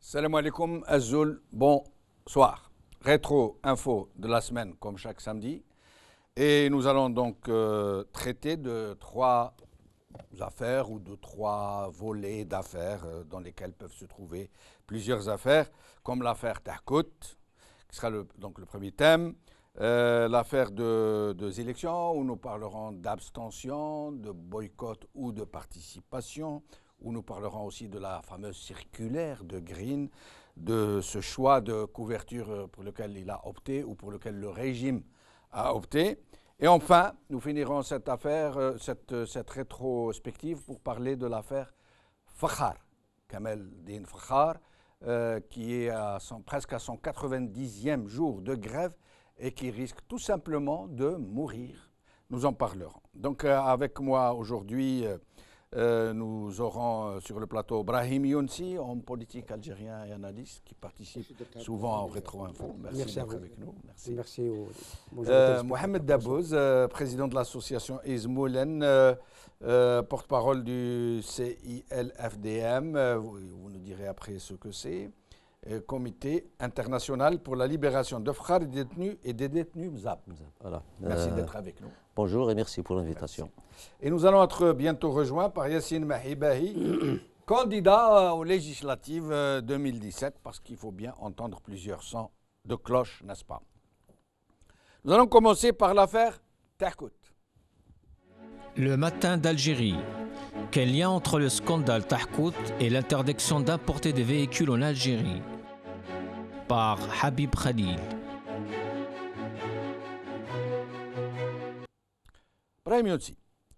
Salam alaikum, Azul, bonsoir. Rétro info de la semaine, comme chaque samedi. Et nous allons donc traiter de trois affaires ou de trois volets d'affaires dans lesquels peuvent se trouver plusieurs affaires, comme l'affaire Tahkout, qui sera donc le premier thème, l'affaire des élections, où nous parlerons d'abstention, de boycott ou de participation, où nous parlerons aussi de la fameuse circulaire de Green, de ce choix de couverture pour lequel il a opté ou pour lequel le régime a opté. Et enfin, nous finirons cette affaire, cette rétrospective pour parler de l'affaire Fakhar, Kamel Din Fakhar, qui est presque à son 90e jour de grève et qui risque tout simplement de mourir. Nous en parlerons. Donc avec moi aujourd'hui, nous aurons sur le plateau Brahim Younsi, homme politique algérien et analyste qui participe souvent au Rétro-Info. Merci d'être avec nous. Merci. Mohamed Dabouz, président de l'association Izmoulen, porte-parole du CILFDM, vous nous direz après ce que c'est, Comité international pour la libération de frères et des détenus MZAP. Voilà. Merci d'être avec nous. Bonjour et merci pour l'invitation. Et nous allons être bientôt rejoints par Yassine Mahibahi, candidat aux législatives 2017, parce qu'il faut bien entendre plusieurs sons de cloche, n'est-ce pas? Nous allons commencer par l'affaire Tahkout. Le matin d'Algérie. Quel lien entre le scandale Tahkout et l'interdiction d'importer des véhicules en Algérie? Par Habib Khalil. Brahim Younsi,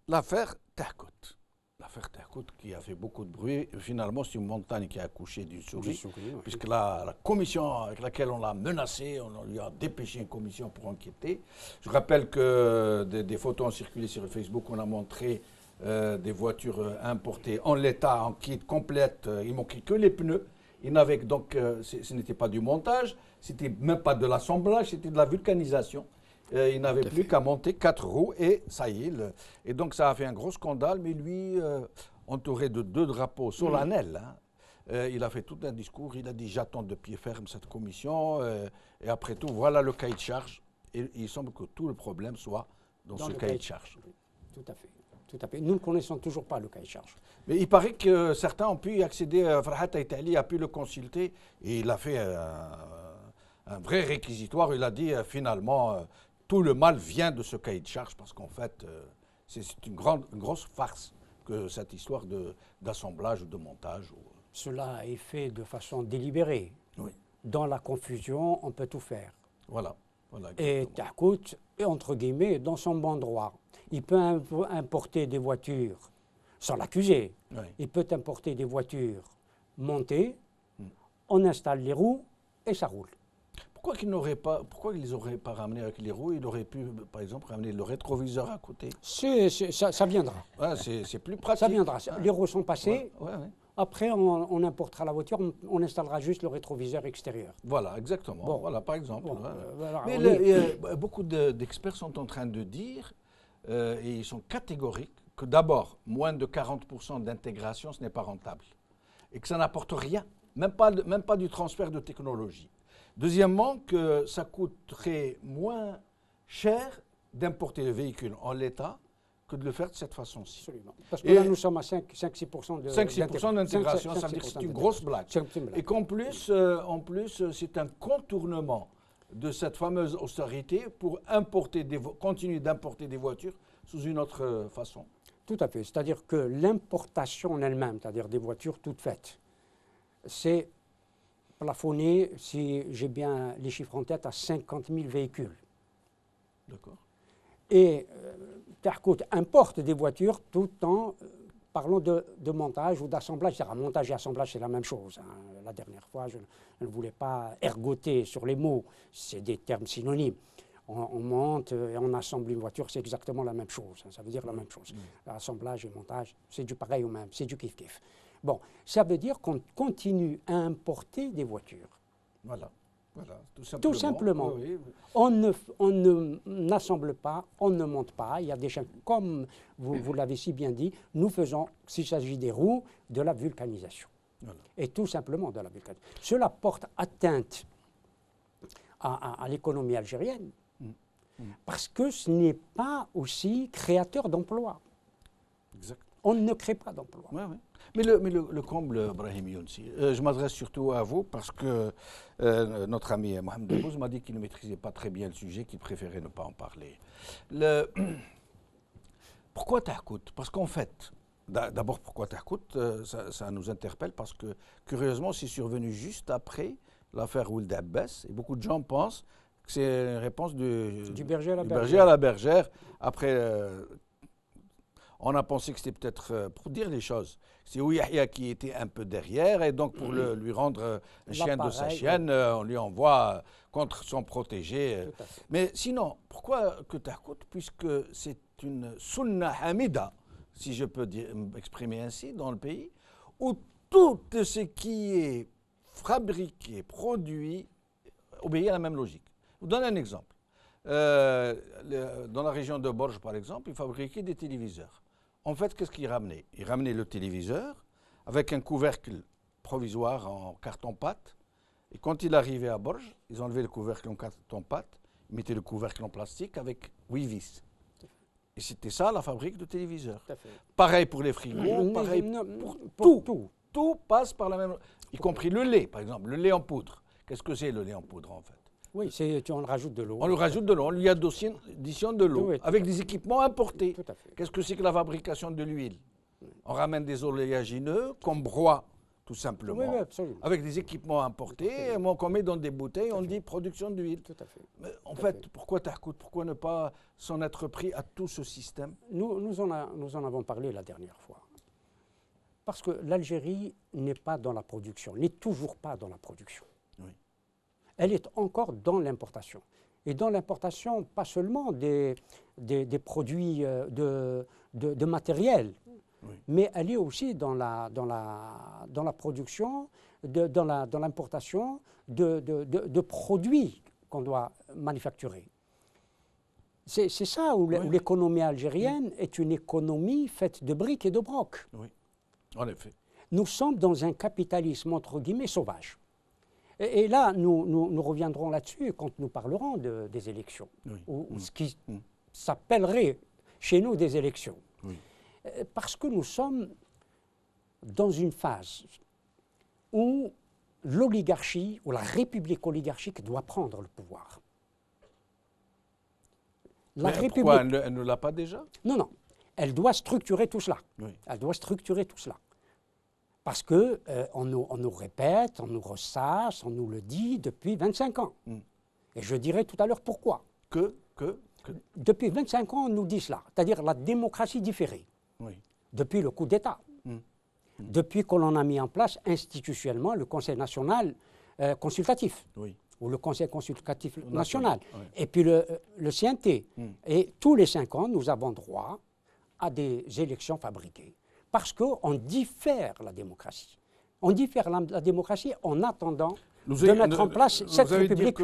l'affaire Tahkout. L'affaire Tahkout qui a fait beaucoup de bruit. Finalement, c'est une montagne qui a accouché d'une souris. Puisque la commission avec laquelle on l'a menacé, on lui a dépêché une commission pour enquêter. Je rappelle que des photos ont circulé sur Facebook. On a montré des voitures importées en l'état, en kit complète. Il manquait que les pneus. Il n'avait donc, ce n'était pas du montage, c'était même pas de l'assemblage, c'était de la vulcanisation. Il n'avait plus qu'à monter 4 roues et ça y est. Et donc ça a fait un gros scandale, mais lui, entouré de 2 drapeaux solennels, il a fait tout un discours, il a dit j'attends de pied ferme cette commission, et après tout, voilà le cahier de charge. Et il semble que tout le problème soit dans ce cahier de charge. Tout à fait. Tout à fait. Nous ne connaissons toujours pas le cahier de charge. Mais il paraît que certains ont pu y accéder. Farhat Aitali a pu le consulter et il a fait un vrai réquisitoire. Il a dit finalement tout le mal vient de ce cahier de charge parce qu'en fait c'est une grosse farce que cette histoire d'assemblage ou de montage. Cela est fait de façon délibérée. Oui. Dans la confusion, on peut tout faire. Voilà. Et Tahkout est entre guillemets dans son bon droit. Il peut importer des voitures sans l'accuser. Oui. Il peut importer des voitures montées, on installe les roues et ça roule. Pourquoi ils les auraient pas ramenés avec les roues? Il aurait pu, par exemple, ramener le rétroviseur à côté. Ça viendra. Ouais, c'est plus pratique. Ça viendra. Les roues sont passées. Ouais. Après, on importera la voiture, on installera juste le rétroviseur extérieur. Voilà, exactement. Bon. Voilà, par exemple. Bon, voilà, mais beaucoup d'experts sont en train de dire, et ils sont catégoriques, que d'abord, moins de 40% d'intégration, ce n'est pas rentable. Et que ça n'apporte rien, même pas du transfert de technologie. Deuxièmement, que ça coûterait moins cher d'importer le véhicule en l'état que de le faire de cette façon-ci. Absolument. Parce que là, nous sommes à 5-6% d'intégration, ça veut dire que c'est une grosse blague. Et qu'en plus, c'est un contournement de cette fameuse austérité pour continuer d'importer des voitures sous une autre façon. Tout à fait. C'est-à-dire que l'importation en elle-même, c'est-à-dire des voitures toutes faites, c'est plafonné, si j'ai bien les chiffres en tête, à 50 000 véhicules. D'accord. Et Tahkout importe des voitures tout en parlant de montage ou d'assemblage. C'est-à-dire, montage et assemblage, c'est la même chose. La dernière fois, je ne voulais pas ergoter sur les mots. C'est des termes synonymes. On monte et on assemble une voiture, c'est exactement la même chose. Ça veut dire la même chose. Assemblage et montage, c'est du pareil au même, c'est du kiff-kiff. Bon, ça veut dire qu'on continue à importer des voitures. Voilà, tout simplement. Oui. On n'assemble pas, on ne monte pas. Il y a des gens, comme vous l'avez si bien dit, nous faisons, s'il s'agit des roues, de la vulcanisation. Voilà. Et tout simplement de la bulle. Cela porte atteinte à l'économie algérienne parce que ce n'est pas aussi créateur d'emplois. Exact. On ne crée pas d'emplois. Ouais, ouais. Mais le comble, Brahim Younsi, je m'adresse surtout à vous parce que notre ami Mohamed Debbouz m'a dit qu'il ne maîtrisait pas très bien le sujet, qu'il préférait ne pas en parler. Pourquoi Tahkout? Parce qu'en fait, d'abord pourquoi Tahkout, ça nous interpelle parce que curieusement c'est survenu juste après l'affaire Ould Abbas et beaucoup de gens pensent que c'est une réponse Du berger à la du bergère. berger à la bergère. Après, on a pensé que c'était peut-être, pour dire les choses, c'est Yahya qui était un peu derrière et donc pour lui rendre un chien de sa chienne, on lui envoie contre son protégé. Tout à fait. Mais sinon, pourquoi que Tahkout? Puisque c'est une sunna hamida, si je peux m'exprimer ainsi, dans le pays, où tout ce qui est fabriqué, produit, obéit à la même logique. Je vous donne un exemple. Dans la région de Borj, par exemple, ils fabriquaient des téléviseurs. En fait, qu'est-ce qu'ils ramenaient? Ils ramenaient le téléviseur avec un couvercle provisoire en carton-pâte. Et quand il arrivait à Borj, ils enlevaient le couvercle en carton-pâte, ils mettaient le couvercle en plastique avec 8 vis. Et c'était ça la fabrique de téléviseurs. Tout à fait. Pareil pour les frigos, pareil pour tout. Tout passe par la même, y compris le lait, par exemple, le lait en poudre. Qu'est-ce que c'est le lait en poudre en fait? Oui, on rajoute de l'eau. On lui rajoute de l'eau, on lui additionne de l'eau, Oui, avec des équipements importés. Tout à fait. Qu'est-ce que c'est que la fabrication de l'huile? On ramène des oléagineux qu'on broie, tout simplement, Oui, oui, absolument. avec des équipements importés, qu'on met dans des bouteilles, on dit production d'huile. Tout à fait. Mais en fait, pourquoi Tahkout? Pourquoi ne pas s'en être pris à tout ce système? Nous en avons parlé la dernière fois. Parce que l'Algérie n'est pas dans la production, n'est toujours pas dans la production. Oui. Elle est encore dans l'importation. Et dans l'importation, pas seulement des produits de matériel, Oui. mais elle est aussi dans la production, dans l'importation de produits qu'on doit manufacturer. C'est ça où l'économie algérienne est une économie faite de briques et de brocs. Oui, en effet. Nous sommes dans un capitalisme, entre guillemets, sauvage. Et là, nous reviendrons là-dessus quand nous parlerons des élections, Oui. ou ce qui s'appellerait chez nous des élections. Oui. Parce que nous sommes dans une phase où l'oligarchie, ou la république oligarchique doit prendre le pouvoir. La Mais république... pourquoi elle ne l'a pas déjà? Non, non. Elle doit structurer tout cela. Oui. Elle doit structurer tout cela. Parce que on nous répète, on nous ressasse, on nous le dit depuis 25 ans. Et je dirai tout à l'heure pourquoi. Depuis 25 ans, on nous dit cela, c'est-à-dire la démocratie différée. Oui. Depuis le coup d'État. Depuis qu'on en a mis en place institutionnellement le Conseil national consultatif. Oui. Ou le Conseil consultatif national. Oui. Et puis le CNT. Et tous les 5 ans, nous avons droit à des élections fabriquées. Parce qu'on diffère la démocratie. On diffère la démocratie en attendant de mettre en place cette république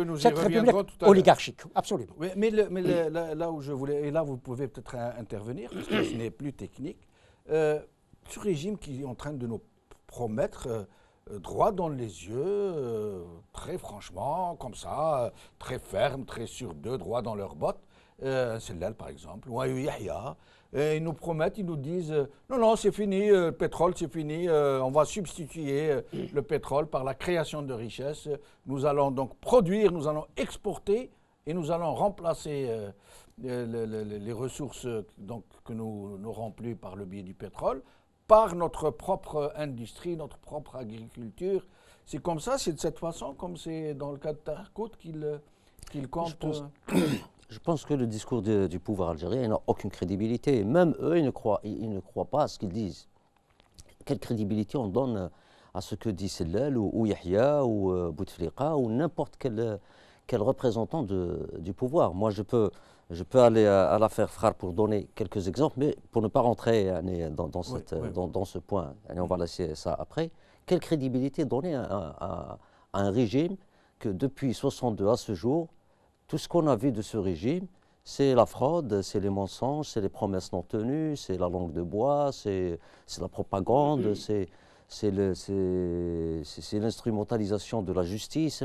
oligarchique. Absolument. Oui, mais là où je voulais, et là vous pouvez peut-être intervenir, parce que ce n'est plus technique, ce régime qui est en train de nous promettre droit dans les yeux, très franchement, comme ça, très ferme, très sûr d'eux, droit dans leurs bottes, un Sellal par exemple, ou un Yahya, et ils nous promettent, ils nous disent non, non, c'est fini, le pétrole, c'est fini, on va substituer le pétrole par la création de richesses. Nous allons donc produire, nous allons exporter et nous allons remplacer les ressources donc, que nous n'aurons plus par le biais du pétrole par notre propre industrie, notre propre agriculture. C'est comme ça, c'est de cette façon, comme c'est dans le cas de Tahkout qu'il compte. Je pense que le discours du pouvoir algérien n'a aucune crédibilité. Même eux, ils ne croient pas à ce qu'ils disent. Quelle crédibilité on donne à ce que dit Sellal ou Yahya ou Bouteflika ou n'importe quel représentant du pouvoir? Moi, je peux aller à l'affaire Frare pour donner quelques exemples, mais pour ne pas rentrer dans ce point, on va laisser ça après. Quelle crédibilité donner à un régime que depuis 62 à ce jour, tout ce qu'on a vu de ce régime, c'est la fraude, c'est les mensonges, c'est les promesses non tenues, c'est la langue de bois, c'est la propagande, c'est l'instrumentalisation de la justice.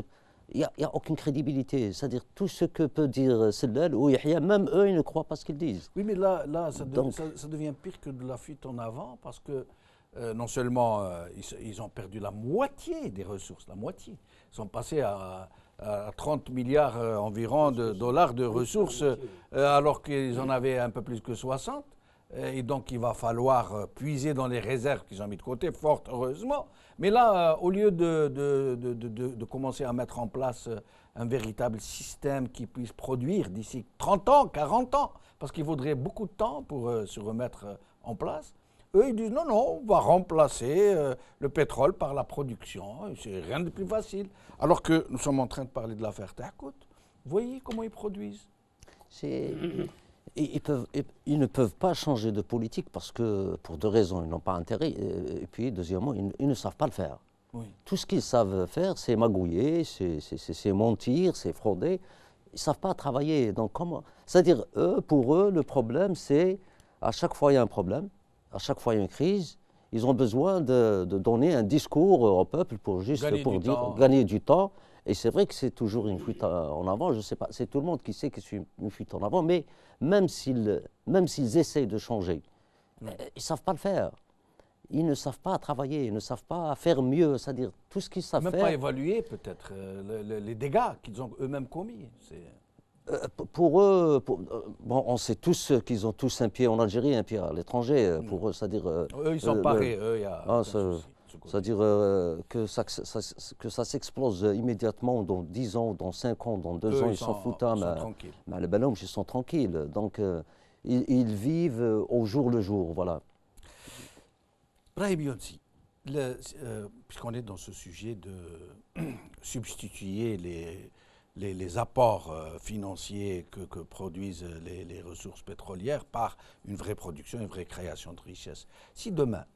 Il n'y a aucune crédibilité. C'est-à-dire tout ce que peut dire Sellal ou Yahya, même eux, ils ne croient pas ce qu'ils disent. Oui, mais là ça devient pire que de la fuite en avant parce que non seulement ils ont perdu la moitié des ressources, la moitié. Ils sont passés à 30 milliards environ de dollars de ressources alors qu'ils en avaient un peu plus que 60. Et donc, il va falloir puiser dans les réserves qu'ils ont mis de côté, fort heureusement. Mais là, au lieu de commencer à mettre en place un véritable système qui puisse produire d'ici 30 ans, 40 ans, parce qu'il faudrait beaucoup de temps pour se remettre en place, eux, ils disent non, on va remplacer le pétrole par la production. C'est rien de plus facile. Alors que nous sommes en train de parler de l'affaire Tahkout. Vous voyez comment ils produisent. Ils ne peuvent pas changer de politique parce que, pour deux raisons, ils n'ont pas intérêt. Et puis, deuxièmement, ils ne savent pas le faire. Oui. Tout ce qu'ils savent faire, c'est magouiller, c'est mentir, c'est frauder. Ils ne savent pas travailler. Donc, comment? C'est-à-dire, pour eux, le problème, c'est à chaque fois il y a un problème, à chaque fois il y a une crise, ils ont besoin de donner un discours au peuple pour gagner du temps. Et c'est vrai que c'est toujours une fuite en avant, je ne sais pas, c'est tout le monde qui sait que c'est une fuite en avant, mais même s'ils essayent de changer, ils ne savent pas le faire. Ils ne savent pas travailler, ils ne savent pas faire mieux, c'est-à-dire tout ce qu'ils savent faire. Même pas évaluer peut-être les dégâts qu'ils ont eux-mêmes commis. Pour eux, bon, on sait tous qu'ils ont tous un pied en Algérie et un pied à l'étranger. Pour eux, c'est-à-dire. Eux, ils sont parés. Il y a. C'est-à-dire que ça s'explose immédiatement dans 10 ans, dans 5 ans, dans 2 ans, ils s'en foutent. Ils sont tranquilles. Mais les bonhommes, ils sont tranquilles. Donc, ils vivent au jour le jour, voilà. Brahim Yonsi, puisqu'on est dans ce sujet de substituer les apports financiers que produisent les ressources pétrolières par une vraie production, une vraie création de richesse. Si demain,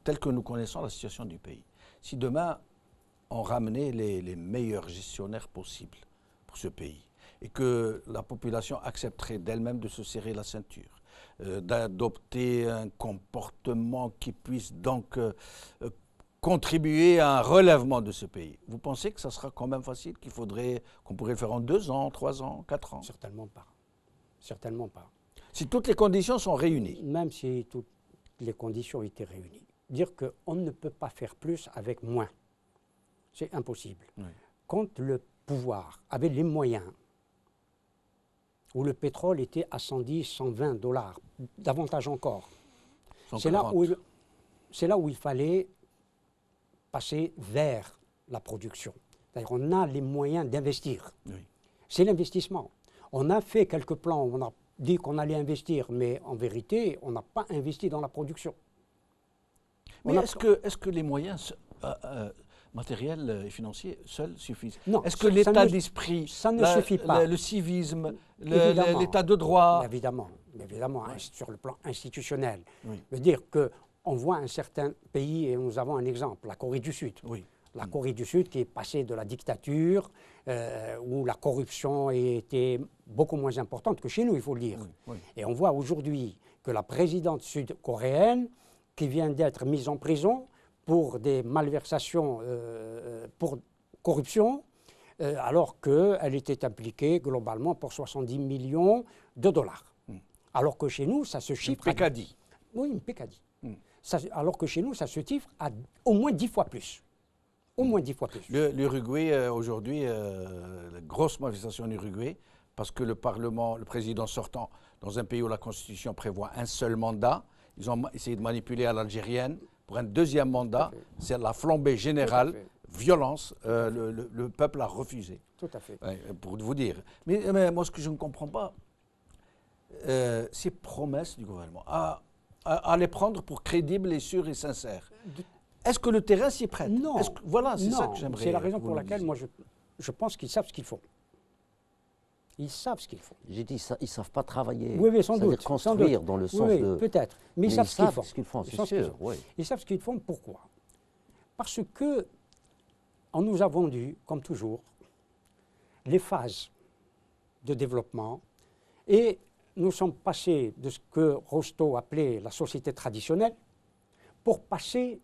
tel que nous connaissons la situation du pays, si demain on ramenait les meilleurs gestionnaires possibles pour ce pays et que la population accepterait d'elle-même de se serrer la ceinture, d'adopter un comportement qui puisse donc contribuer à un relèvement de ce pays. Vous pensez que ça sera quand même facile, qu'on pourrait le faire en 2 ans, 3 ans, 4 ans? Certainement pas. Certainement pas. Si toutes les conditions sont réunies. Même si toutes les conditions étaient réunies. Dire qu'on ne peut pas faire plus avec moins, c'est impossible. Oui. Quand le pouvoir avait les moyens, où le pétrole était à 110, 120 dollars, davantage encore, c'est là où il fallait passer vers la production. C'est-à-dire on a les moyens d'investir. Oui. C'est l'investissement. On a fait quelques plans, on a dit qu'on allait investir, mais en vérité, on n'a pas investi dans la production. Mais est-ce que les moyens matériels et financiers seuls suffisent? Non. Est-ce que l'état d'esprit, ça ne suffit pas. Le civisme, l'état de droit... Évidemment, oui. Sur le plan institutionnel. Oui. Veut dire que on voit un certain pays, et nous avons un exemple, la Corée du Sud. Oui. La Corée du Sud qui est passée de la dictature, où la corruption était beaucoup moins importante que chez nous, il faut le dire. Oui. Oui. Et on voit aujourd'hui que la présidente sud-coréenne, qui vient d'être mise en prison pour des malversations, pour corruption, alors qu'elle était impliquée globalement pour 70 millions de dollars. Alors que chez nous, ça se chiffre... Une pécadille. Oui, une pécadille. Alors que chez nous, ça se chiffre à au moins 10 fois plus. Au moins 10 fois plus. L'Uruguay, aujourd'hui, la grosse manifestation en Uruguay, parce que le président sortant, dans un pays où la Constitution prévoit un seul mandat, ils ont essayé de manipuler à l'algérienne pour un deuxième mandat. C'est la flambée générale, violence, le peuple a refusé. Tout à fait. Pour vous dire. Mais moi, ce que je ne comprends pas, ces promesses du gouvernement, à les prendre pour crédibles et sûrs et sincères. Est-ce que le terrain s'y prête? Non. Voilà, c'est ça que j'aimerais. C'est la raison pour laquelle moi je pense qu'ils savent ce qu'ils font. Ils savent ce qu'ils font. J'ai dit, ils ne savent pas travailler. Oui, sans doute. Construire dans le sens de... peut-être. Mais ils savent ce qu'ils font. C'est sûr, oui. Ils savent ce qu'ils font. Pourquoi? Parce que on nous a vendu, comme toujours, les phases de développement et nous sommes passés de ce que Rostow appelait la société traditionnelle pour passer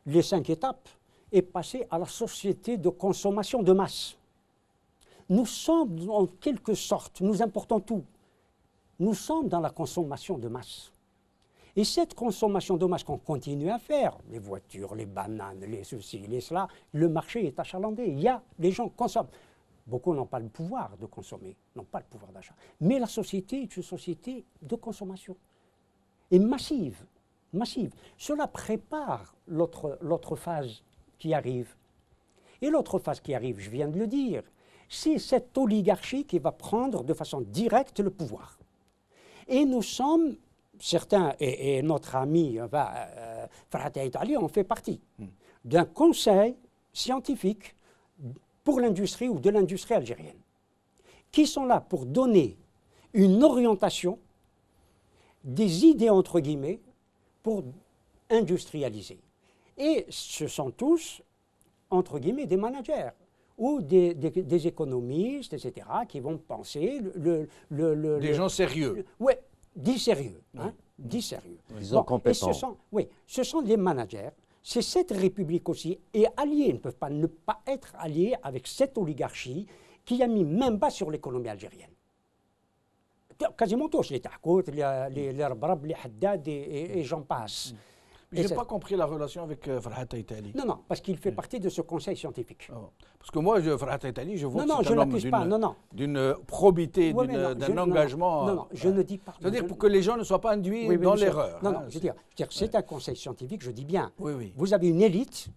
les 5 étapes et passer à la société de consommation de masse. Nous sommes en quelque sorte, nous importons tout. Nous sommes dans la consommation de masse. Et cette consommation de masse qu'on continue à faire, les voitures, les bananes, les ceci, les cela, le marché est achalandé. Les gens consomment. Beaucoup n'ont pas le pouvoir de consommer, n'ont pas le pouvoir d'achat. Mais la société est une société de consommation. Et massive, massive. Cela prépare l'autre phase qui arrive. Et l'autre phase qui arrive, je viens de le dire, c'est cette oligarchie qui va prendre de façon directe le pouvoir. Et nous sommes, certains, et notre ami Farhat Aït-Ali en fait partie, d'un conseil scientifique pour l'industrie ou de l'industrie algérienne, qui sont là pour donner une orientation, des idées entre guillemets, pour industrialiser. Et ce sont tous, entre guillemets, des managers ou des économistes, etc., qui vont penser des gens sérieux. Oui, dits sérieux. Hein, dits sérieux. Disons compétents. Ce sont les managers. C'est cette république aussi, et alliés, ne peuvent pas ne pas être alliés avec cette oligarchie qui a mis même bas sur l'économie algérienne. Quasiment tous, les Tahkout, les Rabrab, les Haddad et j'en passe. Je n'ai pas compris la relation avec Farhat Aït-Ali. Non, parce qu'il fait partie de ce conseil scientifique. Oh. Parce que moi, Farhat Aït-Ali, je vois que c'est un homme d'une probité, d'un engagement. Non, je ne dis pas. C'est-à-dire pour que les gens ne soient pas induits dans l'erreur. Non, je veux dire, c'est un conseil scientifique, je dis bien. Oui. Vous avez une élite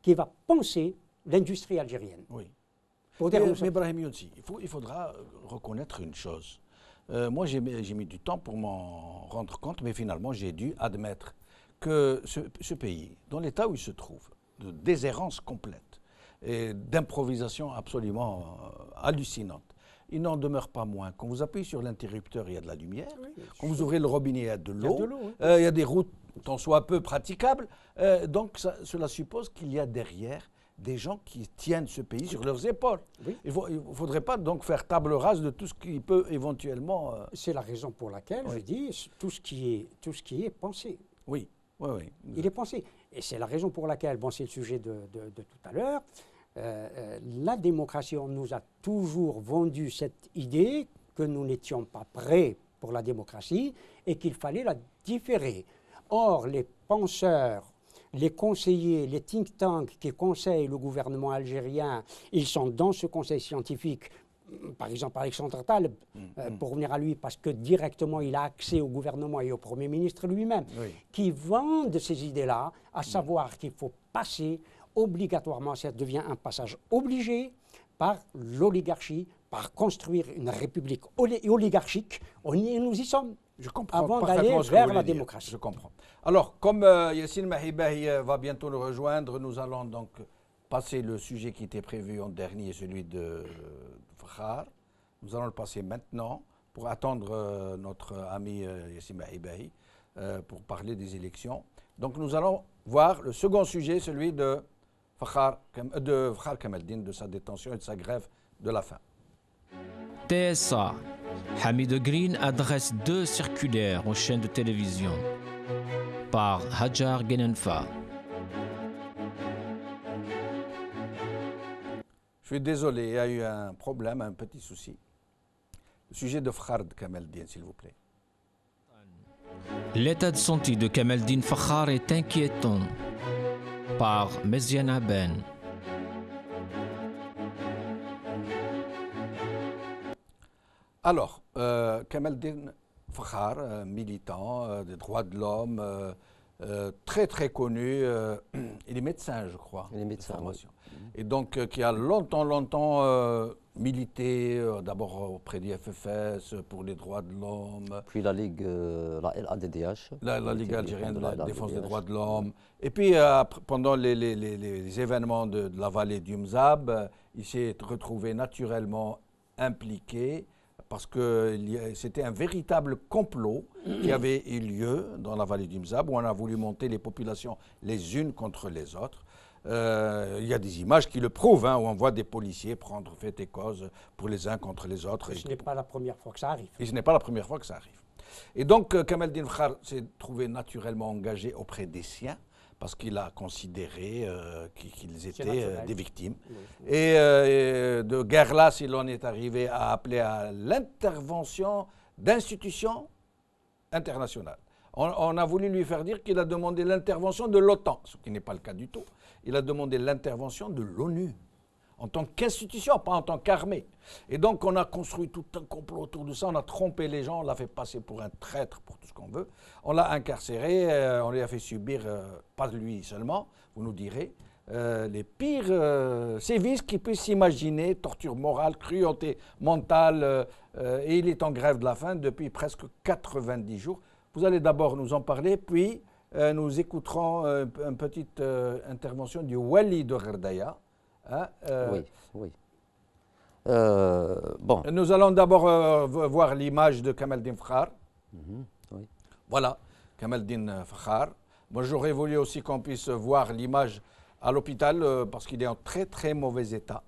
qui va penser l'industrie algérienne. Oui. Mais Brahim Younsi, il faudra reconnaître une chose. Moi, j'ai mis du temps pour m'en rendre compte, mais finalement, j'ai dû admettre que ce pays, dans l'état où il se trouve, de déshérence complète et d'improvisation absolument hallucinante, il n'en demeure pas moins. Quand vous appuyez sur l'interrupteur, il y a de la lumière. Quand vous ouvrez le robinet, il y a de l'eau. Il y a des routes tant soit peu praticables. Donc, cela suppose qu'il y a derrière des gens qui tiennent ce pays sur leurs épaules. Oui. Il ne faudrait pas donc faire table rase de tout ce qui peut éventuellement... C'est la raison pour laquelle je dis tout ce qui est pensé. Oui. Il est pensé. Et c'est la raison pour laquelle, c'est le sujet de tout à l'heure, la démocratie, on nous a toujours vendu cette idée que nous n'étions pas prêts pour la démocratie et qu'il fallait la différer. Or, les penseurs, les conseillers, les think tanks qui conseillent le gouvernement algérien, ils sont dans ce conseil scientifique, par exemple Alexandre Taleb, pour revenir à lui, parce que directement il a accès au gouvernement et au Premier ministre lui-même, qui vendent ces idées-là, à savoir qu'il faut passer obligatoirement, ça devient un passage obligé par l'oligarchie, par construire une république oligarchique. Nous y sommes. Je comprends avant d'aller vers la démocratie. Je comprends. Alors, comme Yassine Mahibahi va bientôt nous rejoindre, nous allons donc passer le sujet qui était prévu en dernier, celui de Fakhar. Nous allons le passer maintenant pour attendre notre ami Yassine Mahibahi pour parler des élections. Donc, nous allons voir le second sujet, celui de Fakhar Kamaldine, de sa détention et de sa grève de la faim. TSA. Hamid Green adresse 2 circulaires aux chaînes de télévision par Hajar Genenfa. Je suis désolé, il y a eu un problème, un petit souci. Le sujet de Fakhar Kamaldine, s'il vous plaît. L'état de santé de Kamaldine Fakhar est inquiétant par Meziana Ben. Alors, Kamaldine Fakhar, militant des droits de l'homme, très très connu, il est médecin, je crois. Il est médecin, oui. Et donc, qui a longtemps milité, d'abord auprès du FFS pour les droits de l'homme. Puis la Ligue, la LADDH. La Ligue algérienne de la défense des droits de l'homme. Et puis, pendant les événements de la vallée du Mzab, il s'est retrouvé naturellement impliqué parce que c'était un véritable complot qui avait eu lieu dans la vallée du Mzab, où on a voulu monter les populations les unes contre les autres. Il y a des images qui le prouvent, où on voit des policiers prendre fait et cause pour les uns contre les autres. Ce n'est pas la première fois que ça arrive. Et ce n'est pas la première fois que ça arrive. Et donc, Kamaldine Fakhar s'est trouvé naturellement engagé auprès des siens, parce qu'il a considéré qu'ils C'est étaient naturel. des victimes. Oui. Et de guerre là, il en est arrivé à appeler à l'intervention d'institutions internationales. On a voulu lui faire dire qu'il a demandé l'intervention de l'OTAN, ce qui n'est pas le cas du tout. Il a demandé l'intervention de l'ONU, en tant qu'institution, pas en tant qu'armée. Et donc on a construit tout un complot autour de ça, on a trompé les gens, on l'a fait passer pour un traître, pour tout ce qu'on veut. On l'a incarcéré, on lui a fait subir, pas lui seulement, vous nous direz, les pires sévices qu'il puisse s'imaginer, torture morale, cruauté mentale, et il est en grève de la faim depuis presque 90 jours. Vous allez d'abord nous en parler, puis nous écouterons une petite intervention du Wali de Gherdaya. Hein, Oui, oui. Bon. Nous allons d'abord voir l'image de Kamaldin Fakhar. Oui. Voilà, Kamaldin Fakhar. Moi, j'aurais voulu aussi qu'on puisse voir l'image à l'hôpital parce qu'il est en très très mauvais état.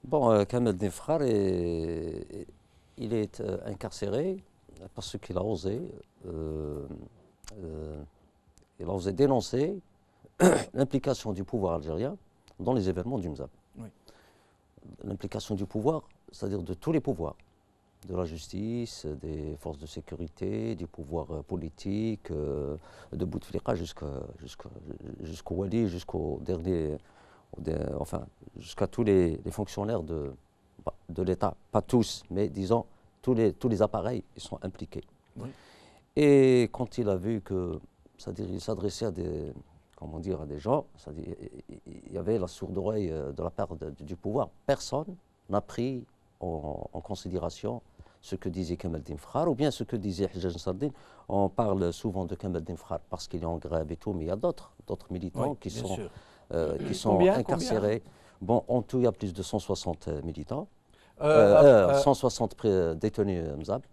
Bon, Kamaldin Fakhar, il est incarcéré parce qu'il a osé dénoncer l'implication du pouvoir algérien dans les événements du MZAP. Oui. L'implication du pouvoir, c'est-à-dire de tous les pouvoirs, de la justice, des forces de sécurité, du pouvoir politique, de Bouteflika jusqu'au Wali, jusqu'au dernier, enfin, jusqu'à tous les fonctionnaires de l'État. Pas tous, mais disons, tous les appareils ils sont impliqués. Oui. Et quand il a vu que, c'est-à-dire, il s'adressait à des gens, c'est-à-dire, il y avait la sourde oreille de la part du pouvoir. Personne n'a pris en considération ce que disait Kamaldin Fakhar ou bien ce que disait Hajjaj Nasreddine. On parle souvent de Kamaldin Fakhar parce qu'il est en grève et tout, mais il y a d'autres militants Oui, qui bien sont, sûr. qui sont incarcérés. Bon, en tout, il y a plus de 160 militants, 160 détenus MZAP.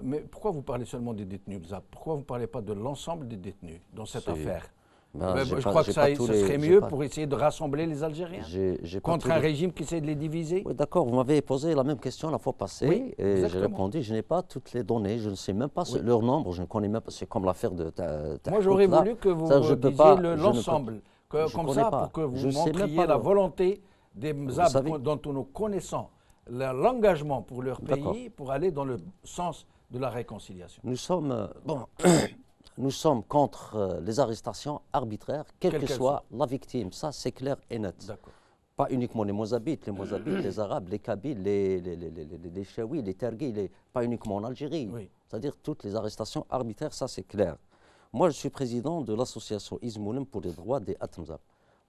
Mais pourquoi vous parlez seulement des détenus MZAP? Pourquoi vous ne parlez pas de l'ensemble des détenus dans cette affaire? Ben, Je crois que ça serait mieux pour essayer de rassembler les Algériens contre un régime qui essaie de les diviser. Oui, d'accord, vous m'avez posé la même question la fois passée Oui, et j'ai exactement. répondu, je n'ai pas toutes les données, je ne sais même pas Oui. leur nombre, je ne connais même pas, c'est comme l'affaire de Moi, j'aurais là. voulu que vous Ça, je peux disiez pas, je ne peux- l'ensemble, je comme connais ça, pas. pour que vous Je sais même montriez pas la leur- volonté des MZAP savez- dont nous connaissons l'engagement pour leur D'accord. pays, pour aller dans le sens de la réconciliation. Nous sommes, nous sommes contre les arrestations arbitraires, quelle que qu'elles soit la victime, ça c'est clair et net. D'accord. Pas uniquement les Mozabites, les Arabes, les Kabyles, les Chaouis, les Tergis, pas uniquement en Algérie. Oui. C'est-à-dire toutes les arrestations arbitraires, ça c'est clair. Moi je suis président de l'association Izmoulem pour les droits des Atmzab.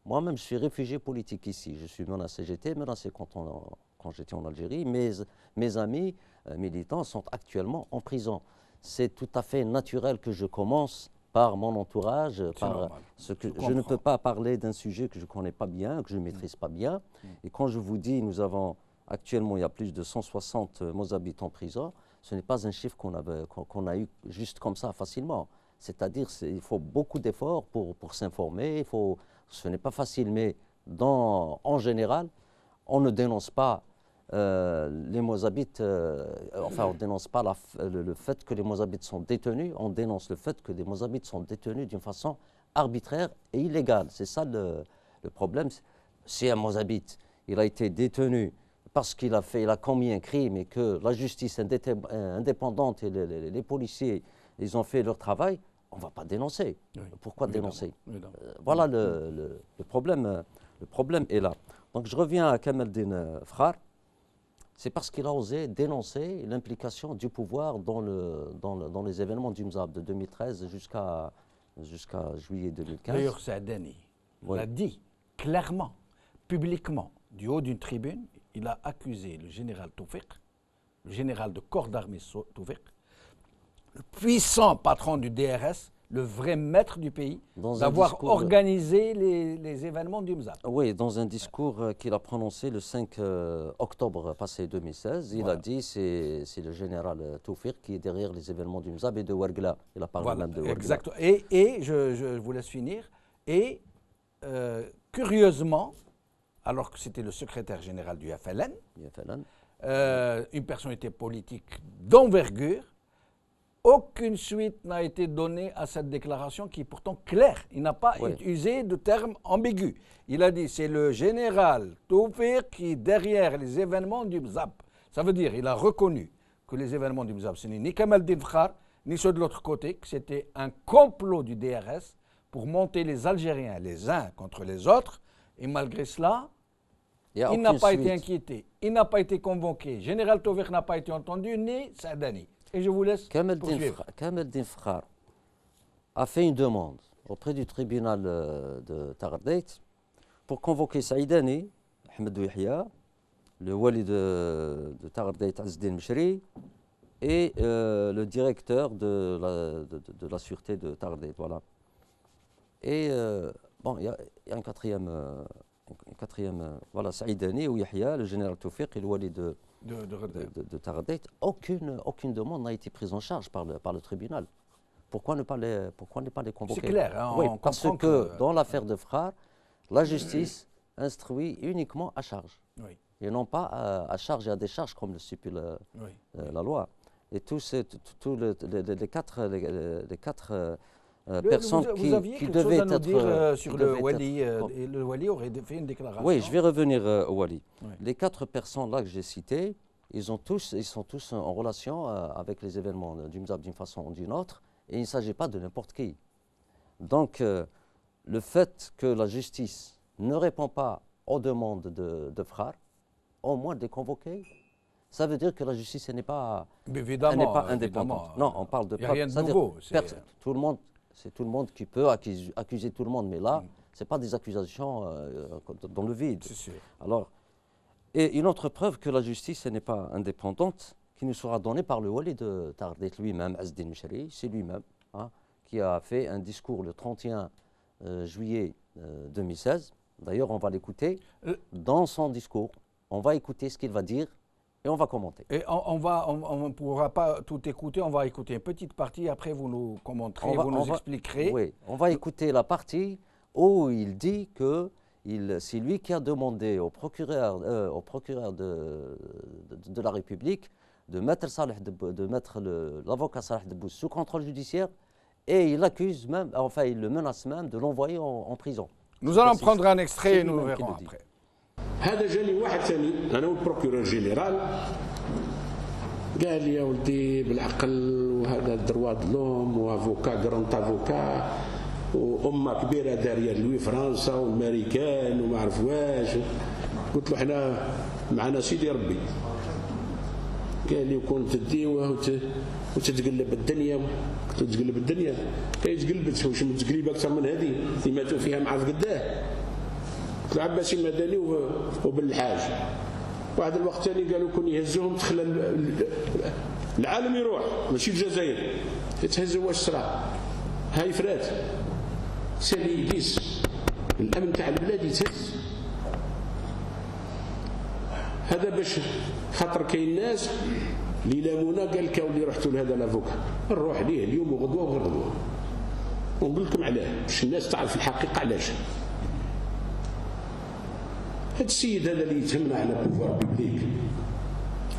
Moi-même je suis réfugié politique ici. Je suis menacé, j'étais menacé quand j'étais en Algérie. Mes amis militants sont actuellement en prison. C'est tout à fait naturel que je commence par mon entourage, par normal. ce que Je je ne comprends. peux pas parler d'un sujet que je ne connais pas bien, que je ne maîtrise pas bien. Et quand je vous dis, nous avons actuellement, il y a plus de 160 Mozabites en prison, ce n'est pas un chiffre qu'on a eu juste comme ça facilement. C'est-à-dire il faut beaucoup d'efforts pour s'informer, ce n'est pas facile, mais en général, on ne dénonce pas les Mozabites, enfin on ne dénonce pas le fait que les Mozabites sont détenus, on dénonce le fait que les Mozabites sont détenus d'une façon arbitraire et illégale. C'est ça le problème. Si un Mozabite, il a été détenu parce qu'il a commis un crime et que la justice indépendante et les policiers, ils ont fait leur travail, on ne va pas dénoncer. Oui, Pourquoi évidemment, dénoncer évidemment. Voilà le problème. Le problème est là. Donc je reviens à Kamaldin Fakhar. C'est parce qu'il a osé dénoncer l'implication du pouvoir dans les événements du MZAP de 2013 jusqu'à juillet 2015. D'ailleurs, Saadani Oui. l'a dit clairement, publiquement, du haut d'une tribune. Il a accusé le général Toufiq, le général de corps d'armée Toufiq, le puissant patron du DRS, le vrai maître du pays, Dans un d'avoir discours organisé les événements du MZAP. Oui, dans un discours qu'il a prononcé le 5 octobre passé 2016, il Voilà. a dit c'est le général Toufiq qui est derrière les événements du MZAP et de Ouargla. Il a parlé Voilà, même de Ouargla. exactement. Et je vous laisse finir. Et curieusement, alors que c'était le secrétaire général du FLN, Bien fait, là. une personnalité politique d'envergure, aucune suite n'a été donnée à cette déclaration qui est pourtant claire. Il n'a pas usé de termes ambigus. Il a dit c'est le général Toufik qui est derrière les événements du Mzab. Ça veut dire il a reconnu que les événements du Mzab, ce n'est ni Kamal Dinfkhar, ni ceux de l'autre côté, que c'était un complot du DRS pour monter les Algériens les uns contre les autres. Et malgré cela, il n'a pas été inquiété, il n'a pas été convoqué. Général Toufik n'a pas été entendu, ni Saadani. Et je vous laisse poursuivre. Kamal Dinfkhar a fait une demande auprès du tribunal de Tardeit pour convoquer Saïdani, Ahmed Yahya, le wali de Tardeit Azzdin Mchri et le directeur de la sûreté de Tardeit. Voilà. Et bon, il y a un quatrième, voilà, Saïdani ou Yahya, le général Toufik et le wali de Tardeit. Aucune demande n'a été prise en charge par le tribunal. Pourquoi ne pas les convoquer? C'est clair. Hein, oui, parce que dans l'affaire de Frère, la justice instruit uniquement à charge. Oui. Et non pas à charge et à décharge comme le stipule la loi. Et tous les quatre personnes qui devaient être... dire sur le Wali, et le Wali aurait fait une déclaration. Oui, je vais revenir au Wali. Oui. Les 4 personnes là que j'ai citées, ils sont tous en relation avec les événements du Mzab d'une façon ou d'une autre, et il ne s'agit pas de n'importe qui. Donc, le fait que la justice ne répond pas aux demandes de Frère, au moins de les convoquer, ça veut dire que la justice n'est pas indépendante. Non, on parle de preuves. Il n'y a rien de nouveau. C'est tout le monde qui peut accuser tout le monde, mais là, ce n'est pas des accusations dans le vide. C'est sûr. Alors, et une autre preuve que la justice n'est pas indépendante, qui nous sera donnée par le wali de Tardeit lui-même, Azzdin Mchri, c'est lui-même, qui a fait un discours le 31 juillet 2016. D'ailleurs, on va l'écouter dans son discours. On va écouter ce qu'il va dire et on va commenter. Et on ne pourra pas tout écouter, on va écouter une petite partie, après vous nous commenterez, vous nous expliquerez. Oui, on va écouter la partie où il dit que c'est lui qui a demandé au procureur de la République de mettre l'avocat Saleh Debbouze sous contrôle judiciaire, et il l'accuse même, enfin il le menace même de l'envoyer en prison. Nous allons prendre un extrait et nous verrons après. هذا جاني واحد ثاني انا والبروكورور جينيرال قال لي يا ولدي بالعقل وهذا دروا دلوم وافوكا كرونت افوكا وامه كبيره داريه لوي فرنسا والامريكان وما عرف واش. قلت له حنا معنا سيدي ربي. قال لي وكون تديوه وتتقلب الدنيا. قلت له تقلب الدنيا كي تقلبت واش متقلبه اكثر من هذه اللي ماتوا فيها مع قداه. قلت له عباسي المدني وبالحاج. واحد الوقت ثاني قالوا كون يهزوهم تخلى العالم يروح ماشي الجزائر. يتهزوا واش صرا هاي فرات سالي يقيس الامن تاع البلاد يتهز. هذا باش خاطر كاين ناس اللي لامونا قال لك ولي رحتوا لهذا لافوكا نروح ليه اليوم وغدوه وغدوه. ونقول لكم علاه باش الناس تعرف الحقيقه علاش. هذا السيد هذا اللي يتهمنا على بوفوار بيبليك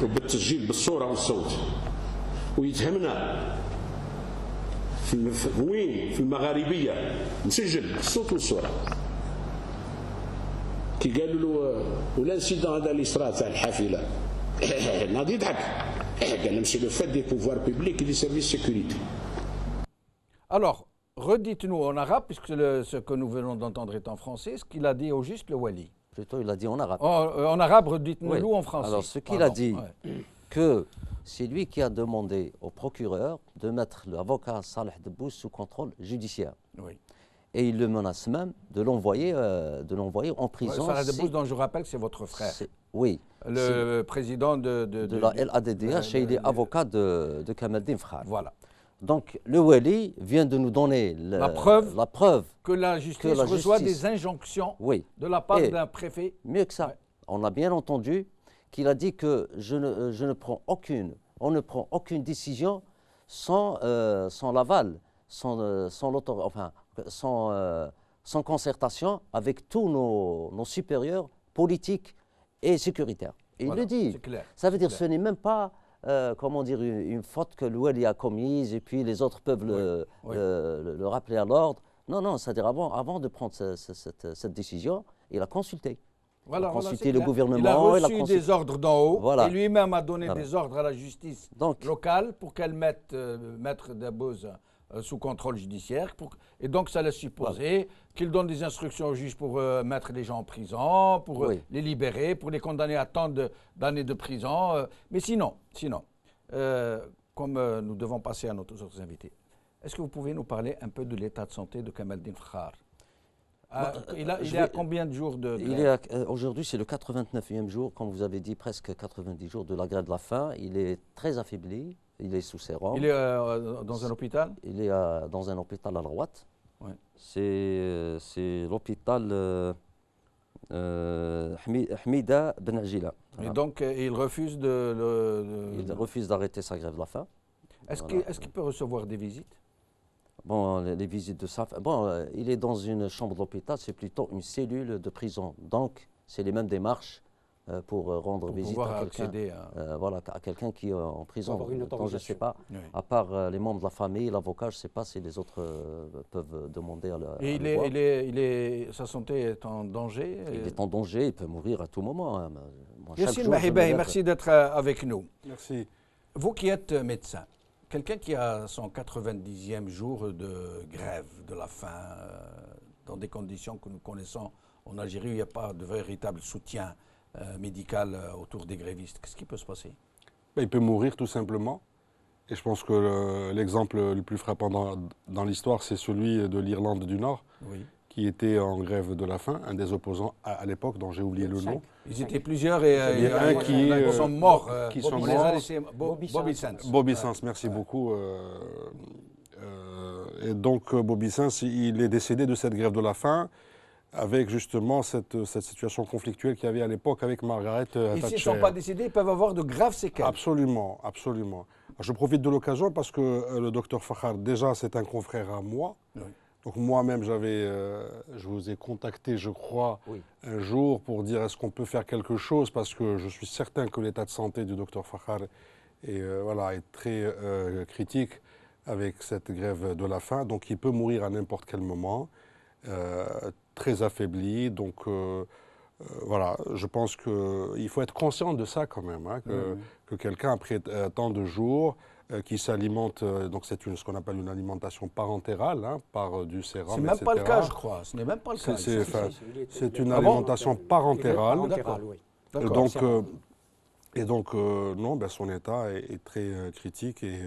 وبالتسجيل بالصوره والصوت ويتهمنا في وين في المغاربيه مسجل بالصوت والصوره. كي قالوا له والانسيدون هذا اللي صرا تاع الحافله ناضي يضحك قال لهم سي لو فات دي بوفوار بيبليك دي سيرفيس سيكوريتي. Alors, redites-nous en arabe, puisque ce que nous venons d'entendre est en français, ce qu'il a dit au juste le Wali. Plutôt, il a dit en arabe. En arabe, redites-nous en français. Alors, ce qu'il a dit, que c'est lui qui a demandé au procureur de mettre l'avocat Saleh Debbouze sous contrôle judiciaire. Oui. Et il le menace même de l'envoyer en prison. Saleh Debbouze, dont je rappelle que c'est votre frère. Oui. Le président de la LADDH, chez les avocats de Kamal Dinfkhar. Voilà. Donc, le Wali vient de nous donner la preuve que la justice reçoit des injonctions de la part d'un préfet. Mieux que ça, on a bien entendu qu'il a dit que on ne prend aucune décision sans l'aval, sans concertation avec tous nos supérieurs politiques et sécuritaires. Et voilà, il le dit. Clair, ça veut dire que ce n'est même pas comment dire, une faute que l'Ouali a commise et puis les autres peuvent le rappeler à l'ordre. Non, non, c'est-à-dire avant de prendre cette décision, il a consulté. Voilà, il a consulté c'est le clair. gouvernement. Il a reçu des ordres d'en haut Voilà. et lui-même a donné Voilà. des ordres à la justice locale pour qu'elle mette Maître Dabboz sous contrôle judiciaire. Et donc, ça laisse supposer qu'il donne des instructions au juge pour mettre les gens en prison, pour les libérer, pour les condamner à tant d'années de prison. Mais sinon, comme nous devons passer à nos autres invités, est-ce que vous pouvez nous parler un peu de l'état de santé de Kamaldin Fakhar? Il est à combien de jours de grève? Aujourd'hui, c'est le 89e jour, comme vous avez dit, presque 90 jours de la grève de la faim. Il est très affaibli, il est sous sérum. Il est dans un hôpital? Il est dans un hôpital à droite. Ouais. C'est l'hôpital Hamida Ben Ajila. Et donc, il refuse Il refuse d'arrêter sa grève de la faim. Est-ce qu'il peut recevoir des visites? Bon, les visites de sa... Bon, il est dans une chambre d'hôpital, c'est plutôt une cellule de prison. Donc, c'est les mêmes démarches pour rendre visite à quelqu'un. Voilà, à quelqu'un qui est en prison. Donc, je ne sais pas, à part les membres de la famille, l'avocat, je ne sais pas si les autres peuvent demander à le voir. Sa santé est en danger? Il est en danger, il peut mourir à tout moment. Hein. Yassine Mahibahi, merci d'être avec nous. Merci. Vous qui êtes médecin, quelqu'un qui a son 90e jour de grève de la faim, dans des conditions que nous connaissons en Algérie, où il n'y a pas de véritable soutien médical autour des grévistes, qu'est-ce qui peut se passer? Il peut mourir tout simplement. Et je pense que l'exemple le plus frappant dans l'histoire, c'est celui de l'Irlande du Nord, qui était en grève de la faim, un des opposants à l'époque, dont j'ai oublié le nom. Ils étaient plusieurs et il y a un qui sont morts. Bobby Sands. Bobby Sands, merci beaucoup. Et donc Bobby Sands, il est décédé de cette grève de la faim avec justement cette situation conflictuelle qu'il y avait à l'époque avec Margaret Thatcher. Et s'ils ne sont pas décédés, ils peuvent avoir de graves séquelles. Absolument, absolument. Je profite de l'occasion parce que le docteur Fakhar, déjà, c'est un confrère à moi. Oui. Donc moi-même, je vous ai contacté, je crois, un jour pour dire est-ce qu'on peut faire quelque chose, parce que je suis certain que l'état de santé du docteur Fakhar est très critique avec cette grève de la faim. Donc il peut mourir à n'importe quel moment, très affaibli. Donc voilà, je pense qu'il faut être conscient de ça quand même, hein, que quelqu'un, après tant de jours, qui s'alimente, donc c'est ce qu'on appelle une alimentation parentérale, hein, par du sérum, etc. C'est même pas le cas, je crois. Ce n'est même pas le cas. C'est une alimentation parentérale. Et donc, non, son état est très critique. Et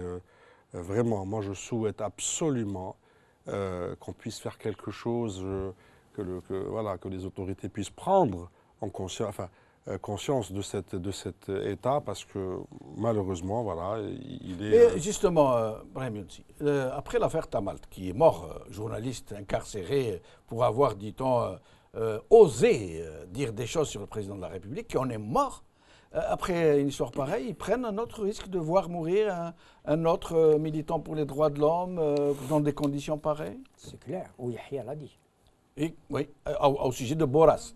vraiment, moi, je souhaite absolument qu'on puisse faire quelque chose, que les autorités puissent prendre en conscience de cet état, parce que malheureusement, voilà, il est... Et justement, Brahim Younsi, après l'affaire Tamalt, qui est mort, journaliste incarcéré pour avoir, dit-on, osé dire des choses sur le président de la République, qui en est mort, après une histoire pareille, ils prennent un autre risque de voir mourir un autre militant pour les droits de l'homme dans des conditions pareilles? C'est clair, Yahya l'a dit. Et, oui, au sujet de Boras,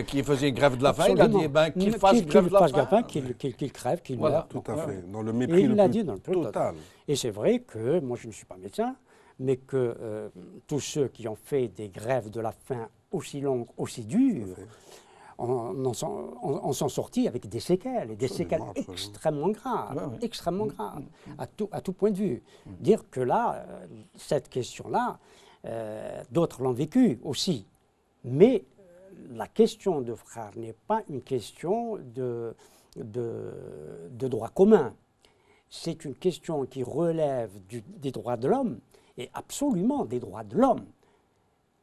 qui faisait une grève de la faim, il a dit qu'il fasse grève de la faim. Qu'il crève, qu'il meure. Tout à fait, dans le mépris le plus total. Et c'est vrai que, moi je ne suis pas médecin, mais que tous ceux qui ont fait des grèves de la faim aussi longues, aussi dures, en sont sortis avec des séquelles, et des séquelles extrêmement graves, extrêmement graves, à tout point de vue. Dire que là, cette question-là, d'autres l'ont vécu aussi. Mais la question de Fakhar n'est pas une question de droit commun. C'est une question qui relève des droits de l'homme, et absolument des droits de l'homme.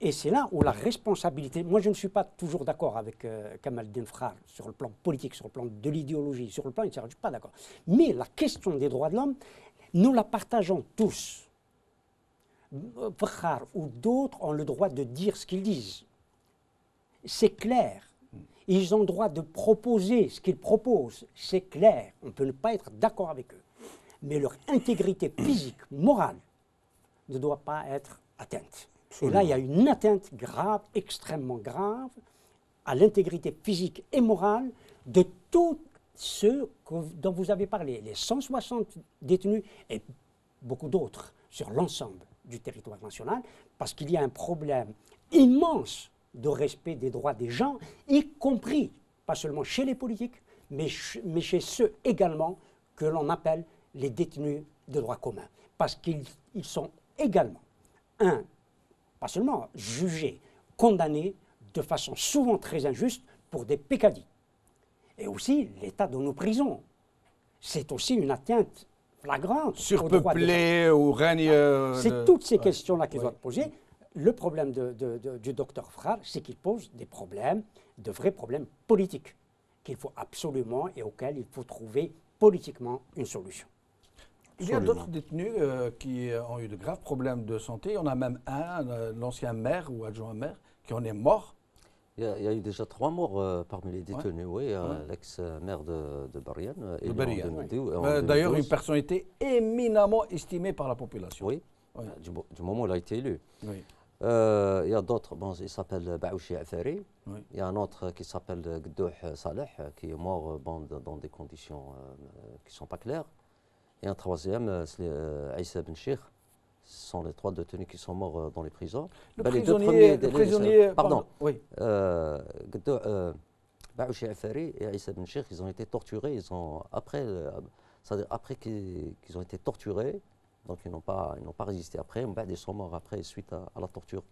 Et c'est là où la responsabilité... Moi, je ne suis pas toujours d'accord avec Kamaldin Fakhar sur le plan politique, sur le plan de l'idéologie, sur le plan... Je ne suis pas d'accord. Mais la question des droits de l'homme, nous la partageons tous. Fakhar ou d'autres ont le droit de dire ce qu'ils disent. C'est clair. Ils ont le droit de proposer ce qu'ils proposent. C'est clair. On peut ne pas être d'accord avec eux. Mais leur intégrité physique, morale, ne doit pas être atteinte. Et là, il y a une atteinte grave, extrêmement grave, à l'intégrité physique et morale de tous ceux dont vous avez parlé, les 160 détenus et beaucoup d'autres sur l'ensemble du territoire national, parce qu'il y a un problème immense de respect des droits des gens, y compris, pas seulement chez les politiques, mais chez ceux également que l'on appelle les détenus de droit commun. Parce qu'ils sont également, pas seulement jugés, condamnés de façon souvent très injuste pour des peccadilles. Et aussi l'état de nos prisons. C'est aussi une atteinte flagrante. Surpeuplé ou règne. C'est toutes ces questions-là qu'il doit poser. Le problème du docteur Frare, c'est qu'il pose des problèmes, de vrais problèmes politiques, qu'il faut absolument et auxquels il faut trouver politiquement une solution. Il y a d'autres détenus qui ont eu de graves problèmes de santé. On a même l'ancien maire ou adjoint maire, qui en est mort. Il y a eu déjà 3 morts parmi les détenus, oui. L'ex-maire de Bariane. D'ailleurs, une personnalité éminemment estimée par la population. Oui, du moment où il a été élu. Oui. Il y a d'autres, il s'appelle Baouchi Afari. Oui. Il y a un autre qui s'appelle Gdouh Saleh, qui est mort dans des conditions qui ne sont pas claires. Et un troisième, c'est Aïssa Ben Cheikh. Ce sont les 3 détenus qui sont morts dans les prisons. Le prisonnier, pardon. Oui. Baouchi Afari et Aïssa Ben Cheikh, ils ont été torturés. Après qu'ils ont été torturés, donc ils n'ont pas résisté après. Ils sont morts après suite à la torture.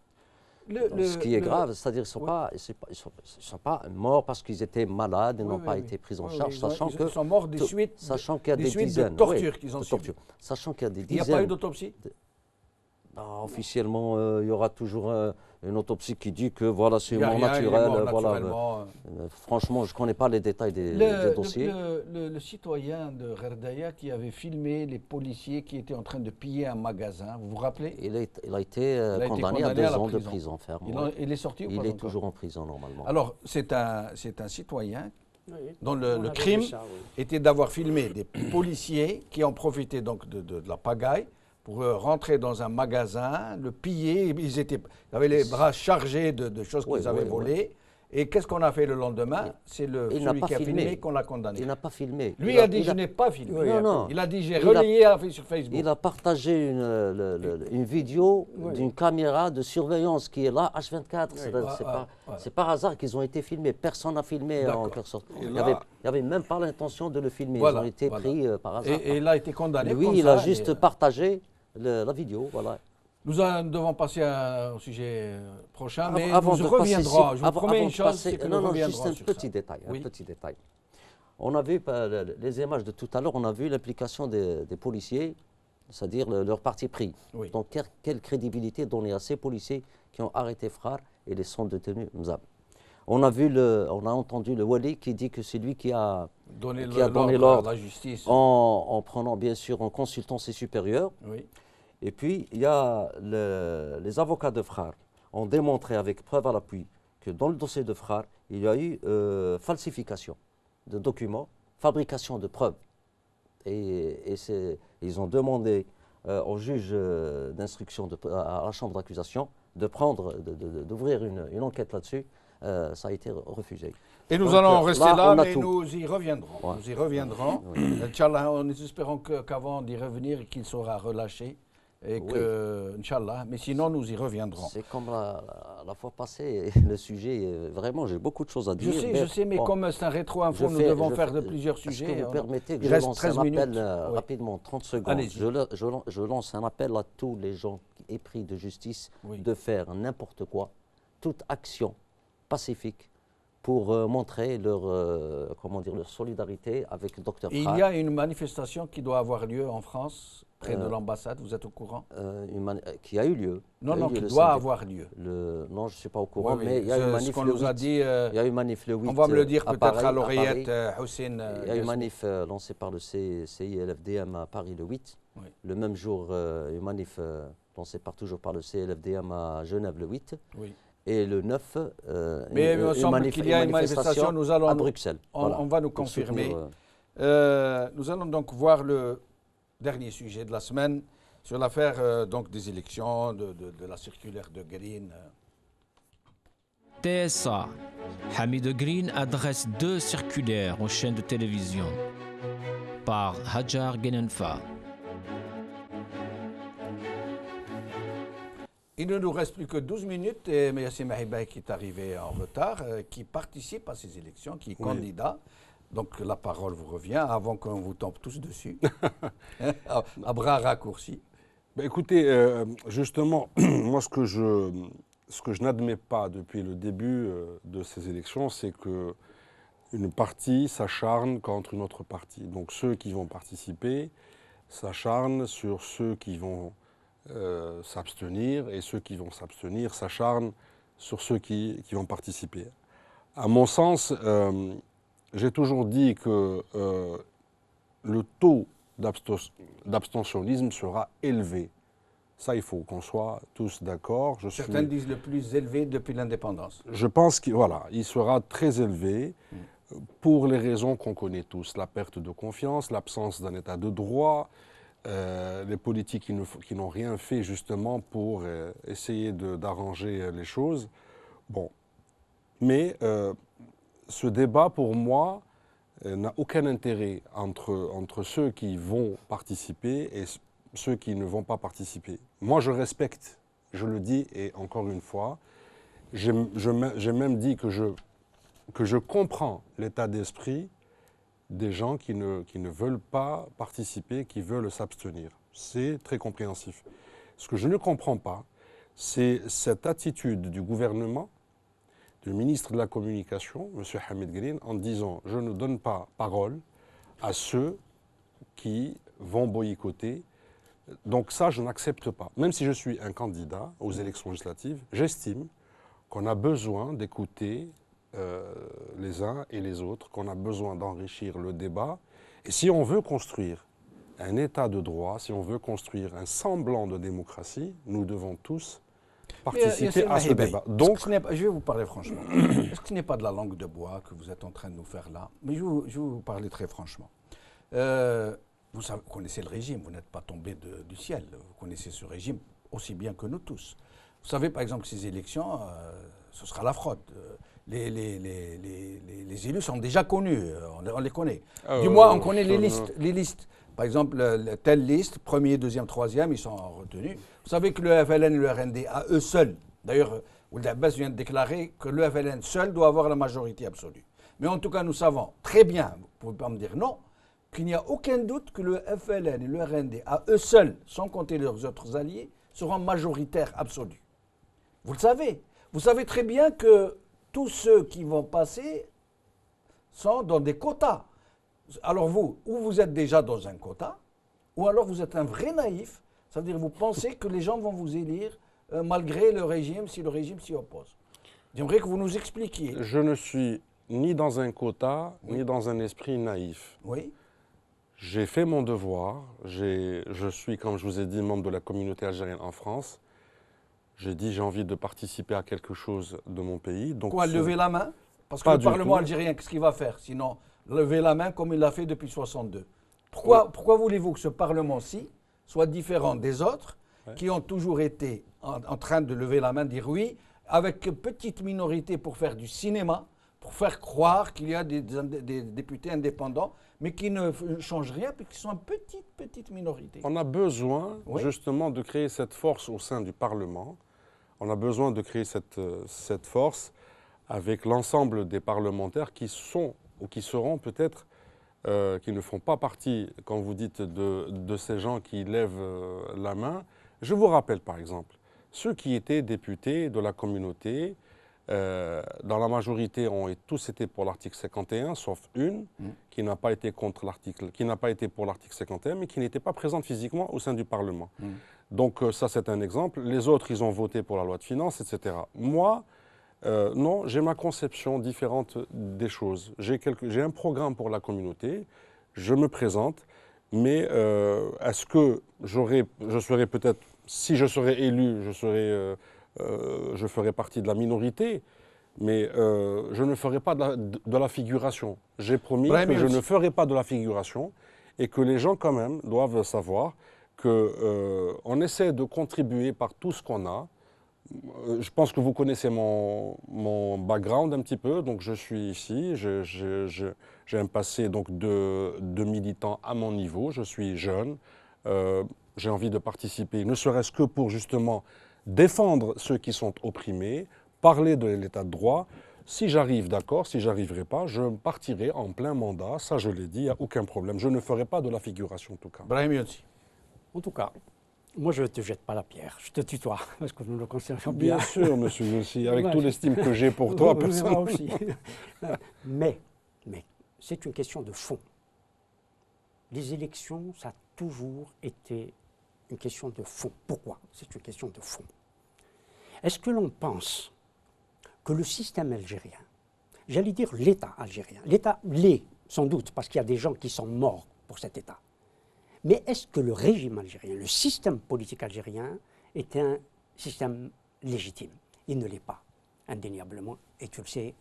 Ce qui est grave, c'est-à-dire qu'ils ne sont pas morts parce qu'ils étaient malades, ils n'ont pas été pris en charge, sachant ils sont morts des suites, sachant qu'il y a des dizaines de tortures qu'ils ont subies. Sachant qu'il y a des dizaines. Il n'y a pas eu d'autopsie? Officiellement, il y aura toujours une autopsie qui dit que voilà, c'est mort naturel. Franchement, je ne connais pas les détails des dossiers. Le citoyen de Gerdaya qui avait filmé les policiers qui étaient en train de piller un magasin, vous vous rappelez? Il a été condamné à 2 ans de prison ferme. Il est sorti ou pas? Il est toujours en prison normalement. Alors, c'est un citoyen dont le crime était d'avoir filmé des policiers qui ont profité donc de la pagaille pour rentrer dans un magasin, le piller. Ils avaient les bras chargés de choses qu'ils avaient volées. Et qu'est-ce qu'on a fait le lendemain? C'est celui qui a filmé qu'on l'a condamné. Il n'a pas filmé. Lui a dit je n'ai pas filmé. Il a dit j'ai relayé sur Facebook. Il a partagé une vidéo d'une caméra de surveillance qui est là, H24. C'est par hasard qu'ils ont été filmés. Personne n'a filmé en quelque sorte. Il n'y avait même pas l'intention de le filmer. Ils ont été pris par hasard. Et il a été condamné. Lui, il a juste partagé la vidéo. Voilà. Nous devons passer au sujet prochain, mais nous reviendrons. Je vous promets une chose, c'est que nous reviendrons juste un petit détail. On a vu les images de tout à l'heure, on a vu l'implication des policiers, c'est-à-dire leur parti pris. Oui. Donc, quelle crédibilité donner à ces policiers qui ont arrêté Frare et les sont détenus Mzab. On a entendu le Wali qui dit que c'est lui qui a donné l'ordre à la justice. En prenant, bien sûr, en consultant ses supérieurs. Oui. Et puis, il y a les avocats de Frare ont démontré avec preuve à l'appui que dans le dossier de Frare, il y a eu falsification de documents, fabrication de preuves. Et ils ont demandé au juge d'instruction, à la chambre d'accusation, d'ouvrir une enquête là-dessus. Ça a été refusé. Et nous allons rester là, mais nous y reviendrons. Ouais. Nous y reviendrons. Inch'Allah, nous espérons qu'avant d'y revenir, qu'il sera relâché. Et que, Inch'Allah, mais sinon nous y reviendrons. C'est comme la fois passée, le sujet, vraiment j'ai beaucoup de choses à dire. Je sais, mais comme c'est un rétro-info, nous devons faire de plusieurs sujets. Est-ce que vous permettez que je lance un appel rapidement, 30 secondes. Je lance un appel à tous les gens épris de justice de faire n'importe quoi, toute action pacifique pour montrer leur solidarité avec le docteur Frare. Il y a une manifestation qui doit avoir lieu en France, près de l'ambassade, vous êtes au courant? Qui a eu lieu. Non, qui doit avoir lieu. Non, je ne suis pas au courant, mais il y a une manif le 8. Il y a une manif le 8. On va me le dire peut-être à l'oreillette, Hussein. Il y a une manif lancée par le CILFDM à Paris le 8. Oui. Le même jour, une manif lancée toujours par le CILFDM à Genève le 8. Oui. Et le 9, mais il me semble qu'il y a une manifestation nous allons, à Bruxelles. On va nous confirmer. Nous allons donc voir le dernier sujet de la semaine sur l'affaire donc des élections, de la circulaire de Green. TSA. Hamid Green adresse 2 circulaires aux chaînes de télévision. Par Hajar Genenfa. Il ne nous reste plus que 12 minutes et Yassine Mahibaï qui est arrivé en retard, qui participe à ces élections, qui est candidat. Donc la parole vous revient avant qu'on vous tombe tous dessus, à bras raccourcis. Ben, écoutez, justement, moi ce que je n'admets pas depuis le début de ces élections, c'est qu'une partie s'acharne contre une autre partie. Donc ceux qui vont participer s'acharnent sur ceux qui vont s'abstenir, et ceux qui vont s'abstenir s'acharnent sur ceux qui vont participer. À mon sens, j'ai toujours dit que le taux d'abstentionnisme sera élevé. Ça, il faut qu'on soit tous d'accord. Certains disent le plus élevé depuis l'indépendance. Je pense qu'il il sera très élevé pour les raisons qu'on connaît tous. La perte de confiance, l'absence d'un état de droit, les politiques qui n'ont rien fait justement pour essayer d'arranger les choses. Bon. Mais ce débat, pour moi, n'a aucun intérêt entre ceux qui vont participer et ceux qui ne vont pas participer. Moi, je respecte, je le dis, et encore une fois, j'ai même dit que je comprends l'état d'esprit des gens qui ne veulent pas participer, qui veulent s'abstenir. C'est très compréhensif. Ce que je ne comprends pas, c'est cette attitude du gouvernement, du ministre de la Communication, M. Hamid Green, en disant « je ne donne pas parole à ceux qui vont boycotter ». Donc ça, je n'accepte pas. Même si je suis un candidat aux élections législatives, j'estime qu'on a besoin d'écouter les uns et les autres, qu'on a besoin d'enrichir le débat. Et si on veut construire un état de droit, si on veut construire un semblant de démocratie, nous devons tous participer à ce débat. Donc, je vais vous parler franchement. Est-ce que ce n'est pas de la langue de bois que vous êtes en train de nous faire là? Mais je vais vous parler très franchement. Vous connaissez le régime, vous n'êtes pas tombé du ciel. Vous connaissez ce régime aussi bien que nous tous. Vous savez par exemple que ces élections, ce sera la fraude. Les élus sont déjà connus, on les connaît. Du moins, on connaît les listes. Par exemple, telle liste, premier, deuxième, troisième, ils sont retenus. Vous savez que le FLN et le RND, à eux seuls, d'ailleurs, Ould Abbas vient de déclarer que le FLN seul doit avoir la majorité absolue. Mais en tout cas, nous savons très bien, vous ne pouvez pas me dire non, qu'il n'y a aucun doute que le FLN et le RND, à eux seuls, sans compter leurs autres alliés, seront majoritaires absolus. Vous le savez. Vous savez très bien que tous ceux qui vont passer sont dans des quotas. Alors vous, ou vous êtes déjà dans un quota, ou alors vous êtes un vrai naïf, ça veut dire que vous pensez que les gens vont vous élire malgré le régime, si le régime s'y oppose. J'aimerais que vous nous expliquiez. Je ne suis ni dans un quota, ni dans un esprit naïf. Oui. J'ai fait mon devoir, je suis, comme je vous ai dit, membre de la communauté algérienne en France. J'ai dit j'ai envie de participer à quelque chose de mon pays. Donc quoi, lever la main? Parce que le Parlement algérien, qu'est-ce qu'il va faire? Sinon, lever la main comme il l'a fait depuis 1962. Pourquoi voulez-vous que ce Parlement-ci soit différent des autres qui ont toujours été en train de lever la main, dire oui, avec une petite minorité pour faire du cinéma, pour faire croire qu'il y a des députés indépendants, mais qui ne changent rien, puisqu'ils sont une petite minorité. On a besoin justement de créer cette force au sein du Parlement. On a besoin de créer cette force avec l'ensemble des parlementaires qui sont ou qui seront peut-être, qui ne font pas partie, quand vous dites, de ces gens qui lèvent la main. Je vous rappelle par exemple, ceux qui étaient députés de la communauté, dans la majorité ont tous été pour l'article 51, sauf une qui n'a pas été contre l'article, qui n'a pas été pour l'article 51, mais qui n'était pas présente physiquement au sein du Parlement. Donc ça c'est un exemple. Les autres, ils ont voté pour la loi de finances, etc. Moi, non, j'ai ma conception différente des choses. J'ai un programme pour la communauté, je me présente, mais est-ce que je serais peut-être, si je serais élu, je ferais partie de la minorité, mais je ne ferai pas de la figuration. J'ai promis que je ne ferai pas de la figuration et que les gens quand même doivent savoir qu'on essaie de contribuer par tout ce qu'on a. Je pense que vous connaissez mon background un petit peu. Donc, je suis ici. J'ai un passé donc, de militant à mon niveau. Je suis jeune. J'ai envie de participer, ne serait-ce que pour justement défendre ceux qui sont opprimés, parler de l'état de droit. Si j'arrive, d'accord, si j'arriverai pas, je partirai en plein mandat, ça je l'ai dit, il n'y a aucun problème. Je ne ferai pas de la figuration en tout cas. Brahim Younsi. En tout cas, moi je ne te jette pas la pierre, je te tutoie, parce que nous le considérons bien. Bien sûr, monsieur Younsi, avec Ouais, toute l'estime que j'ai pour toi, personne. Moi aussi. mais c'est une question de fond. Les élections, ça a toujours été une question de fond. Pourquoi? C'est une question de fond. Est-ce que l'on pense que le système algérien, j'allais dire l'État algérien, l'État l'est sans doute parce qu'il y a des gens qui sont morts pour cet État, mais est-ce que le régime algérien, le système politique algérien est un système légitime? Il ne l'est pas, indéniablement, et tu le sais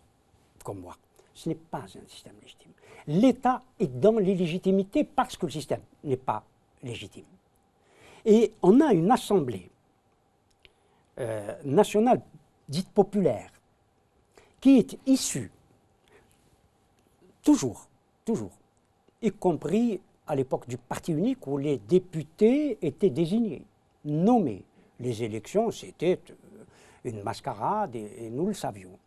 comme moi. Ce n'est pas un système légitime. L'État est dans l'illégitimité parce que le système n'est pas légitime. Et on a une assemblée nationale dite populaire qui est issue, toujours, y compris à l'époque du parti unique où les députés étaient désignés, nommés. Les élections, c'était une mascarade et nous le savions.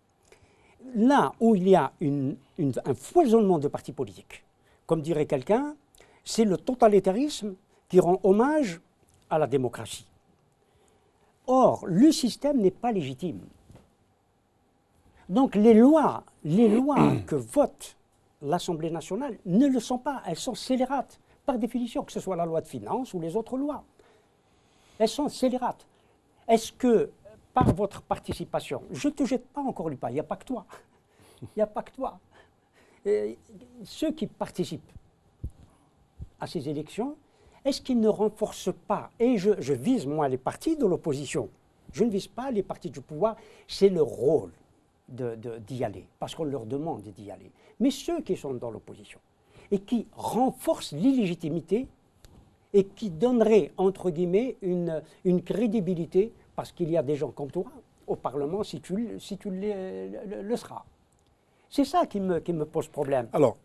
Là où il y a un foisonnement de partis politiques, comme dirait quelqu'un, c'est le totalitarisme qui rend hommage à la démocratie. Or, le système n'est pas légitime. Donc les lois que vote l'Assemblée nationale ne le sont pas, elles sont scélérates, par définition, que ce soit la loi de finances ou les autres lois. Elles sont scélérates. Est-ce que, par votre participation, je ne te jette pas encore le pas, il n'y a pas que toi, il n'y a pas que toi. Ceux qui participent à ces élections, est-ce qu'ils ne renforcent pas, et je vise moi les partis de l'opposition, je ne vise pas les partis du pouvoir, c'est leur rôle d'y aller, parce qu'on leur demande d'y aller. Mais ceux qui sont dans l'opposition et qui renforcent l'illégitimité et qui donneraient, entre guillemets, une crédibilité, parce qu'il y a des gens comme toi au Parlement si tu le seras. C'est ça qui me pose problème. Alors,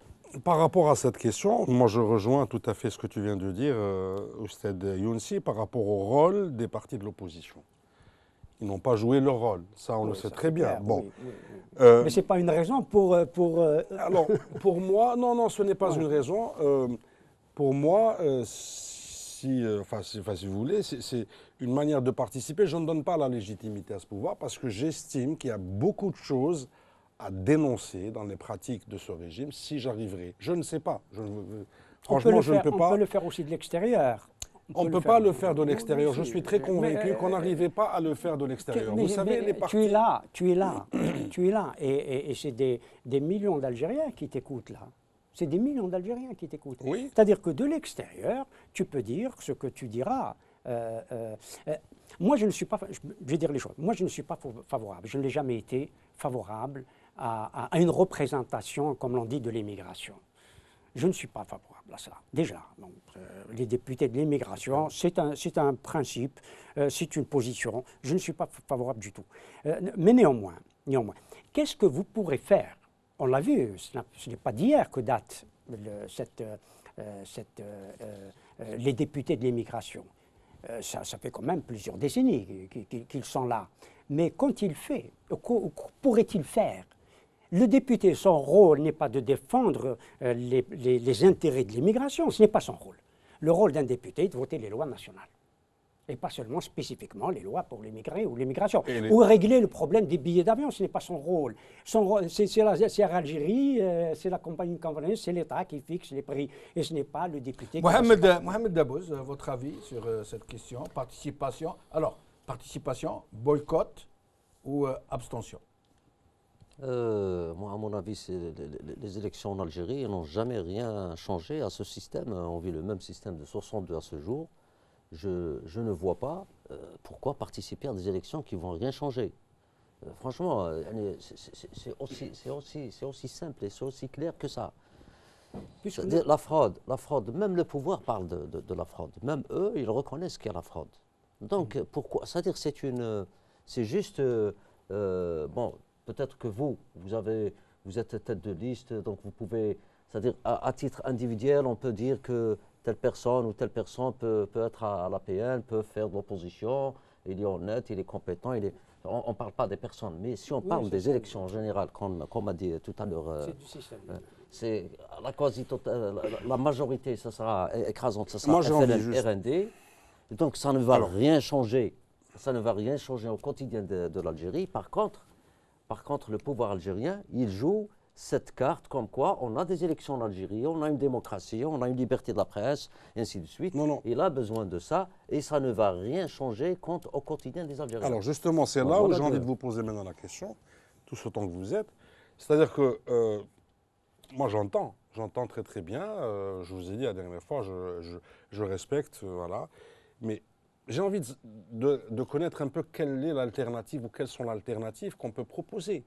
par rapport à cette question, moi je rejoins tout à fait ce que tu viens de dire, Oustad Younsi, par rapport au rôle des partis de l'opposition. Ils n'ont pas joué leur rôle, ça on le sait très bien. Clair, bon. oui. Mais ce n'est pas une raison pour... Alors, pour moi, non, ce n'est pas une raison. Pour moi, si vous voulez, c'est une manière de participer. Je ne donne pas la légitimité à ce pouvoir parce que j'estime qu'il y a beaucoup de choses à dénoncer dans les pratiques de ce régime si j'arriverai. Je ne sais pas. Franchement, je ne peux pas. On peut le faire aussi de l'extérieur. On ne peut pas le faire de l'extérieur. Je suis très convaincu qu'on n'arrivait pas à le faire de l'extérieur. Vous savez, les partis... Tu es là. Et c'est des millions d'Algériens qui t'écoutent là. C'est des millions d'Algériens qui t'écoutent. Oui. C'est-à-dire que de l'extérieur, tu peux dire ce que tu diras. Moi, je ne suis pas... Je vais dire les choses. Moi, je ne suis pas favorable. Je ne l'ai jamais été favorable à une représentation, comme l'on dit, de l'immigration. Je ne suis pas favorable à cela, déjà. Donc, les députés de l'immigration, c'est un principe, c'est une position. Je ne suis pas favorable du tout. Mais néanmoins, qu'est-ce que vous pourrez faire? On l'a vu, ce n'est pas d'hier que datent les députés de l'immigration. Ça fait quand même plusieurs décennies qu'ils sont là. Mais qu'ont-ils fait? Pourrait-il faire? Le député, son rôle n'est pas de défendre les intérêts de l'immigration, ce n'est pas son rôle. Le rôle d'un député est de voter les lois nationales. Et pas seulement spécifiquement les lois pour l'immigré ou l'immigration. Ou régler le problème des billets d'avion, ce n'est pas son rôle. Son rôle, c'est l'Algérie, c'est la compagnie convenue, c'est l'État qui fixe les prix. Et ce n'est pas le député Mohamed Dabouz, votre avis sur cette question? Participation. Alors, participation, boycott ou abstention? Moi, à mon avis, les élections en Algérie n'ont jamais rien changé à ce système. On vit le même système de 62 à ce jour. Je ne vois pas pourquoi participer à des élections qui ne vont rien changer. Franchement, c'est aussi simple et c'est aussi clair que ça. La fraude, même le pouvoir parle de la fraude. Même eux, ils reconnaissent qu'il y a la fraude. Donc, pourquoi? C'est-à-dire que C'est juste, bon, peut-être que vous êtes tête de liste, donc vous pouvez, c'est-à-dire à titre individuel, on peut dire que telle personne ou telle personne peut être à l'APN, peut faire de l'opposition, il est honnête, il est compétent, on ne parle pas des personnes, mais si on parle des élections en général, comme a dit tout à l'heure, c'est du système. c'est la la majorité, ça sera écrasante, ça sera Moi, j'ai envie FLN, RND. Donc ça ne va rien changer. Ça ne va rien changer au quotidien de l'Algérie. Par contre, le pouvoir algérien, il joue cette carte comme quoi on a des élections en Algérie, on a une démocratie, on a une liberté de la presse, et ainsi de suite. Non. Il a besoin de ça et ça ne va rien changer au quotidien des Algériens. Alors justement, c'est là où j'ai envie de vous poser maintenant la question, tout ce temps que vous êtes. C'est-à-dire que moi j'entends très très bien, je vous ai dit la dernière fois, je respecte, voilà, mais j'ai envie de connaître un peu quelle est l'alternative ou quelles sont les alternatives qu'on peut proposer.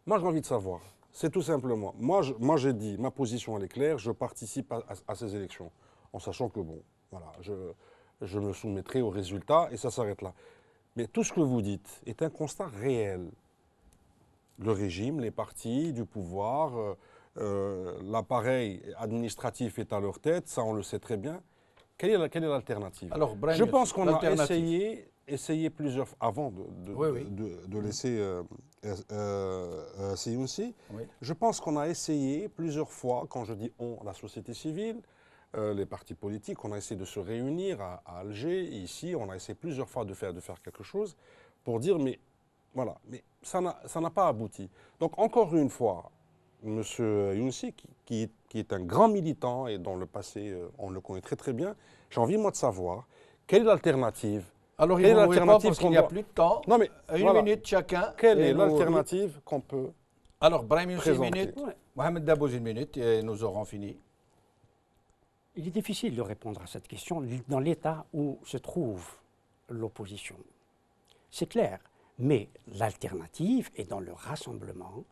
Moi j'ai envie de savoir, c'est tout simplement, moi j'ai dit, ma position elle est claire, je participe à ces élections, en sachant que bon, voilà, je me soumettrai aux résultats et ça s'arrête là. Mais tout ce que vous dites est un constat réel. Le régime, les partis, du pouvoir, l'appareil administratif est à leur tête, ça on le sait très bien. Quelle est l'alternative? Alors, Brahim, je pense qu'on a l'alternative. essayé plusieurs fois, avant de laisser Seyounsi, je pense qu'on a essayé plusieurs fois, quand je dis on, la société civile, les partis politiques, on a essayé de se réunir à Alger, ici, on a essayé plusieurs fois de faire quelque chose pour dire, mais voilà, mais ça n'a pas abouti. Donc encore une fois, M. Younsi, qui est un grand militant et dont le passé, on le connaît très très bien, j'ai envie moi de savoir, quelle est l'alternative? Alors, il faut répondre parce qu'il n'y a plus de temps. Non, mais une minute chacun. Quelle est l'alternative qu'on peut Alors, Brahim, une présenter. minute. Mohamed Dabouz, une minute et nous aurons fini. Il est difficile de répondre à cette question dans l'état où se trouve l'opposition. C'est clair, mais l'alternative est dans le rassemblement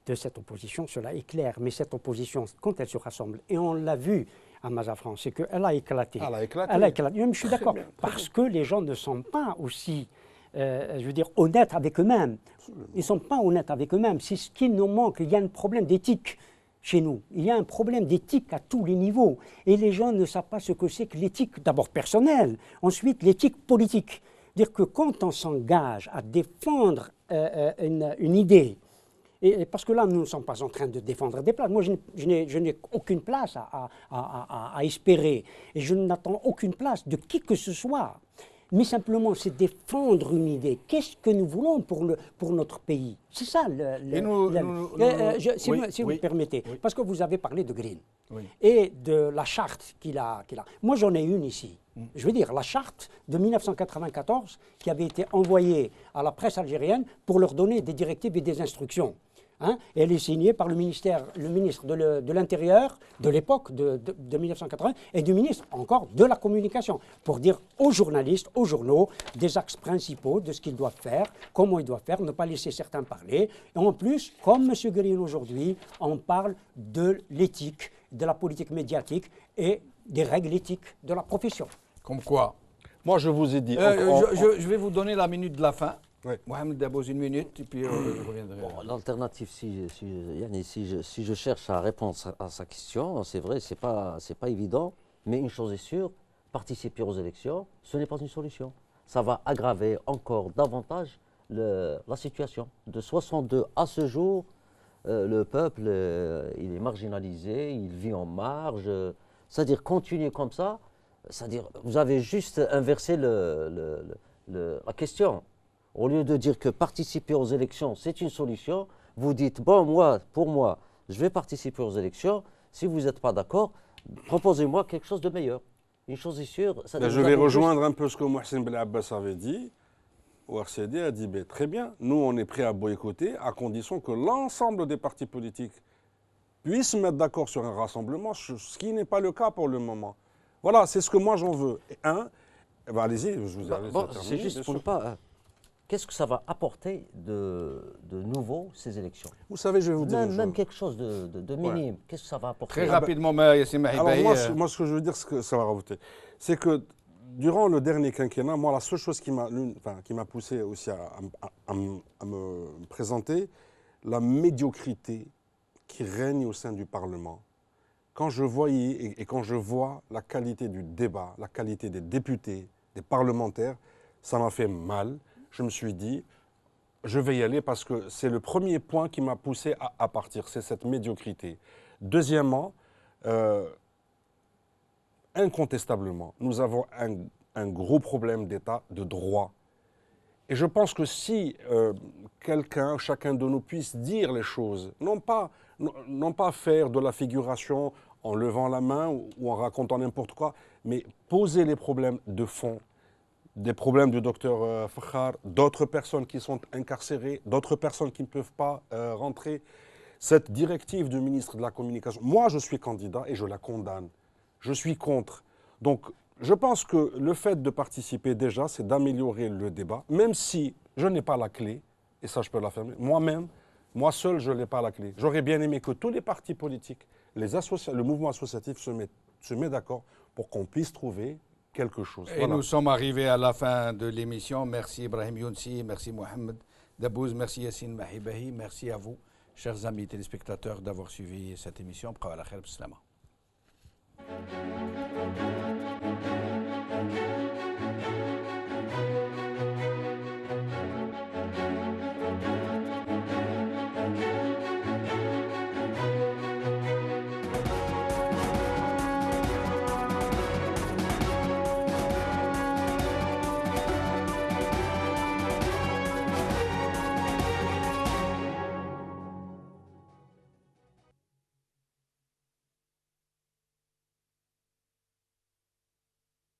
de cette opposition, cela est clair. Mais cette opposition, quand elle se rassemble, et on l'a vu à Mazafran, c'est qu'elle a éclaté. Elle a éclaté. Elle a éclaté. Je suis d'accord, parce que les gens ne sont pas aussi, je veux dire, honnêtes avec eux-mêmes. Ils ne sont pas honnêtes avec eux-mêmes. C'est ce qui nous manque. Il y a un problème d'éthique chez nous. Il y a un problème d'éthique à tous les niveaux. Et les gens ne savent pas ce que c'est que l'éthique, d'abord personnelle, ensuite l'éthique politique. Dire que quand on s'engage à défendre une idée, et parce que là, nous ne sommes pas en train de défendre des places. Moi, je n'ai aucune place à espérer. Et je n'attends aucune place de qui que ce soit. Mais simplement, c'est défendre une idée. Qu'est-ce que nous voulons pour notre pays? C'est ça si vous me permettez. Oui. Parce que vous avez parlé de Green et de la charte qu'il a. Moi, j'en ai une ici. Je veux dire, la charte de 1994 qui avait été envoyée à la presse algérienne pour leur donner des directives et des instructions. Et elle est signée par le ministre de l'Intérieur de l'époque de 1980 et du ministre encore de la Communication pour dire aux journalistes, aux journaux, des axes principaux de ce qu'ils doivent faire, comment ils doivent faire, ne pas laisser certains parler. Et en plus, comme M. Green aujourd'hui, on parle de l'éthique, de la politique médiatique et des règles éthiques de la profession. Comme quoi? Moi, je vous ai dit... je vais vous donner la minute de la fin. Oui. Mohamed Dabouz, une minute, et puis je reviendrai. Bon, l'alternative, si je cherche à répondre à sa question, c'est vrai, c'est pas évident, mais une chose est sûre, participer aux élections, ce n'est pas une solution. Ça va aggraver encore davantage la situation. De 62 à ce jour, le peuple, il est marginalisé, il vit en marge. C'est-à-dire, continuer comme ça, c'est-à-dire, vous avez juste inversé la question. Au lieu de dire que participer aux élections, c'est une solution, vous dites, bon, pour moi, je vais participer aux élections. Si vous n'êtes pas d'accord, proposez-moi quelque chose de meilleur. Une chose est sûre... je vais rejoindre un peu ce que Mohsen Ben Abbas avait dit. ORCD a dit, très bien, nous, on est prêts à boycotter à condition que l'ensemble des partis politiques puissent se mettre d'accord sur un rassemblement, ce qui n'est pas le cas pour le moment. Voilà, c'est ce que moi, j'en veux. Et allez-y, je vous ai c'est juste pour ne pas... Qu'est-ce que ça va apporter de nouveau, ces élections? Vous savez, je vais vous dire même quelque chose de minime. Qu'est-ce que ça va apporter? Très rapidement, Yassine Mahibaï. Alors moi, ce que je veux dire, ce que ça va rapporter, c'est que durant le dernier quinquennat, moi, la seule chose qui m'a poussé aussi à me présenter, la médiocrité qui règne au sein du Parlement. Quand je voyais et quand je vois la qualité du débat, la qualité des députés, des parlementaires, ça m'a fait mal. Je me suis dit, je vais y aller parce que c'est le premier point qui m'a poussé à partir, c'est cette médiocrité. Deuxièmement, incontestablement, nous avons un gros problème d'état de droit. Et je pense que si chacun de nous puisse dire les choses, non pas faire de la figuration en levant la main ou en racontant n'importe quoi, mais poser les problèmes de fond, des problèmes du docteur Fakhar, d'autres personnes qui sont incarcérées, d'autres personnes qui ne peuvent pas rentrer. Cette directive du ministre de la Communication, moi je suis candidat et je la condamne. Je suis contre. Donc je pense que le fait de participer déjà, c'est d'améliorer le débat, même si je n'ai pas la clé, et ça je peux l'affirmer, moi-même, moi seul je n'ai pas la clé. J'aurais bien aimé que tous les partis politiques, le mouvement associatif se met d'accord pour qu'on puisse trouver quelque chose. Et voilà. Nous sommes arrivés à la fin de l'émission. Merci Ibrahim Younsi, merci Mohamed Dabouz, merci Yassine Mahibahi, merci à vous, chers amis téléspectateurs, d'avoir suivi cette émission. Bqaw ala khair, bislama.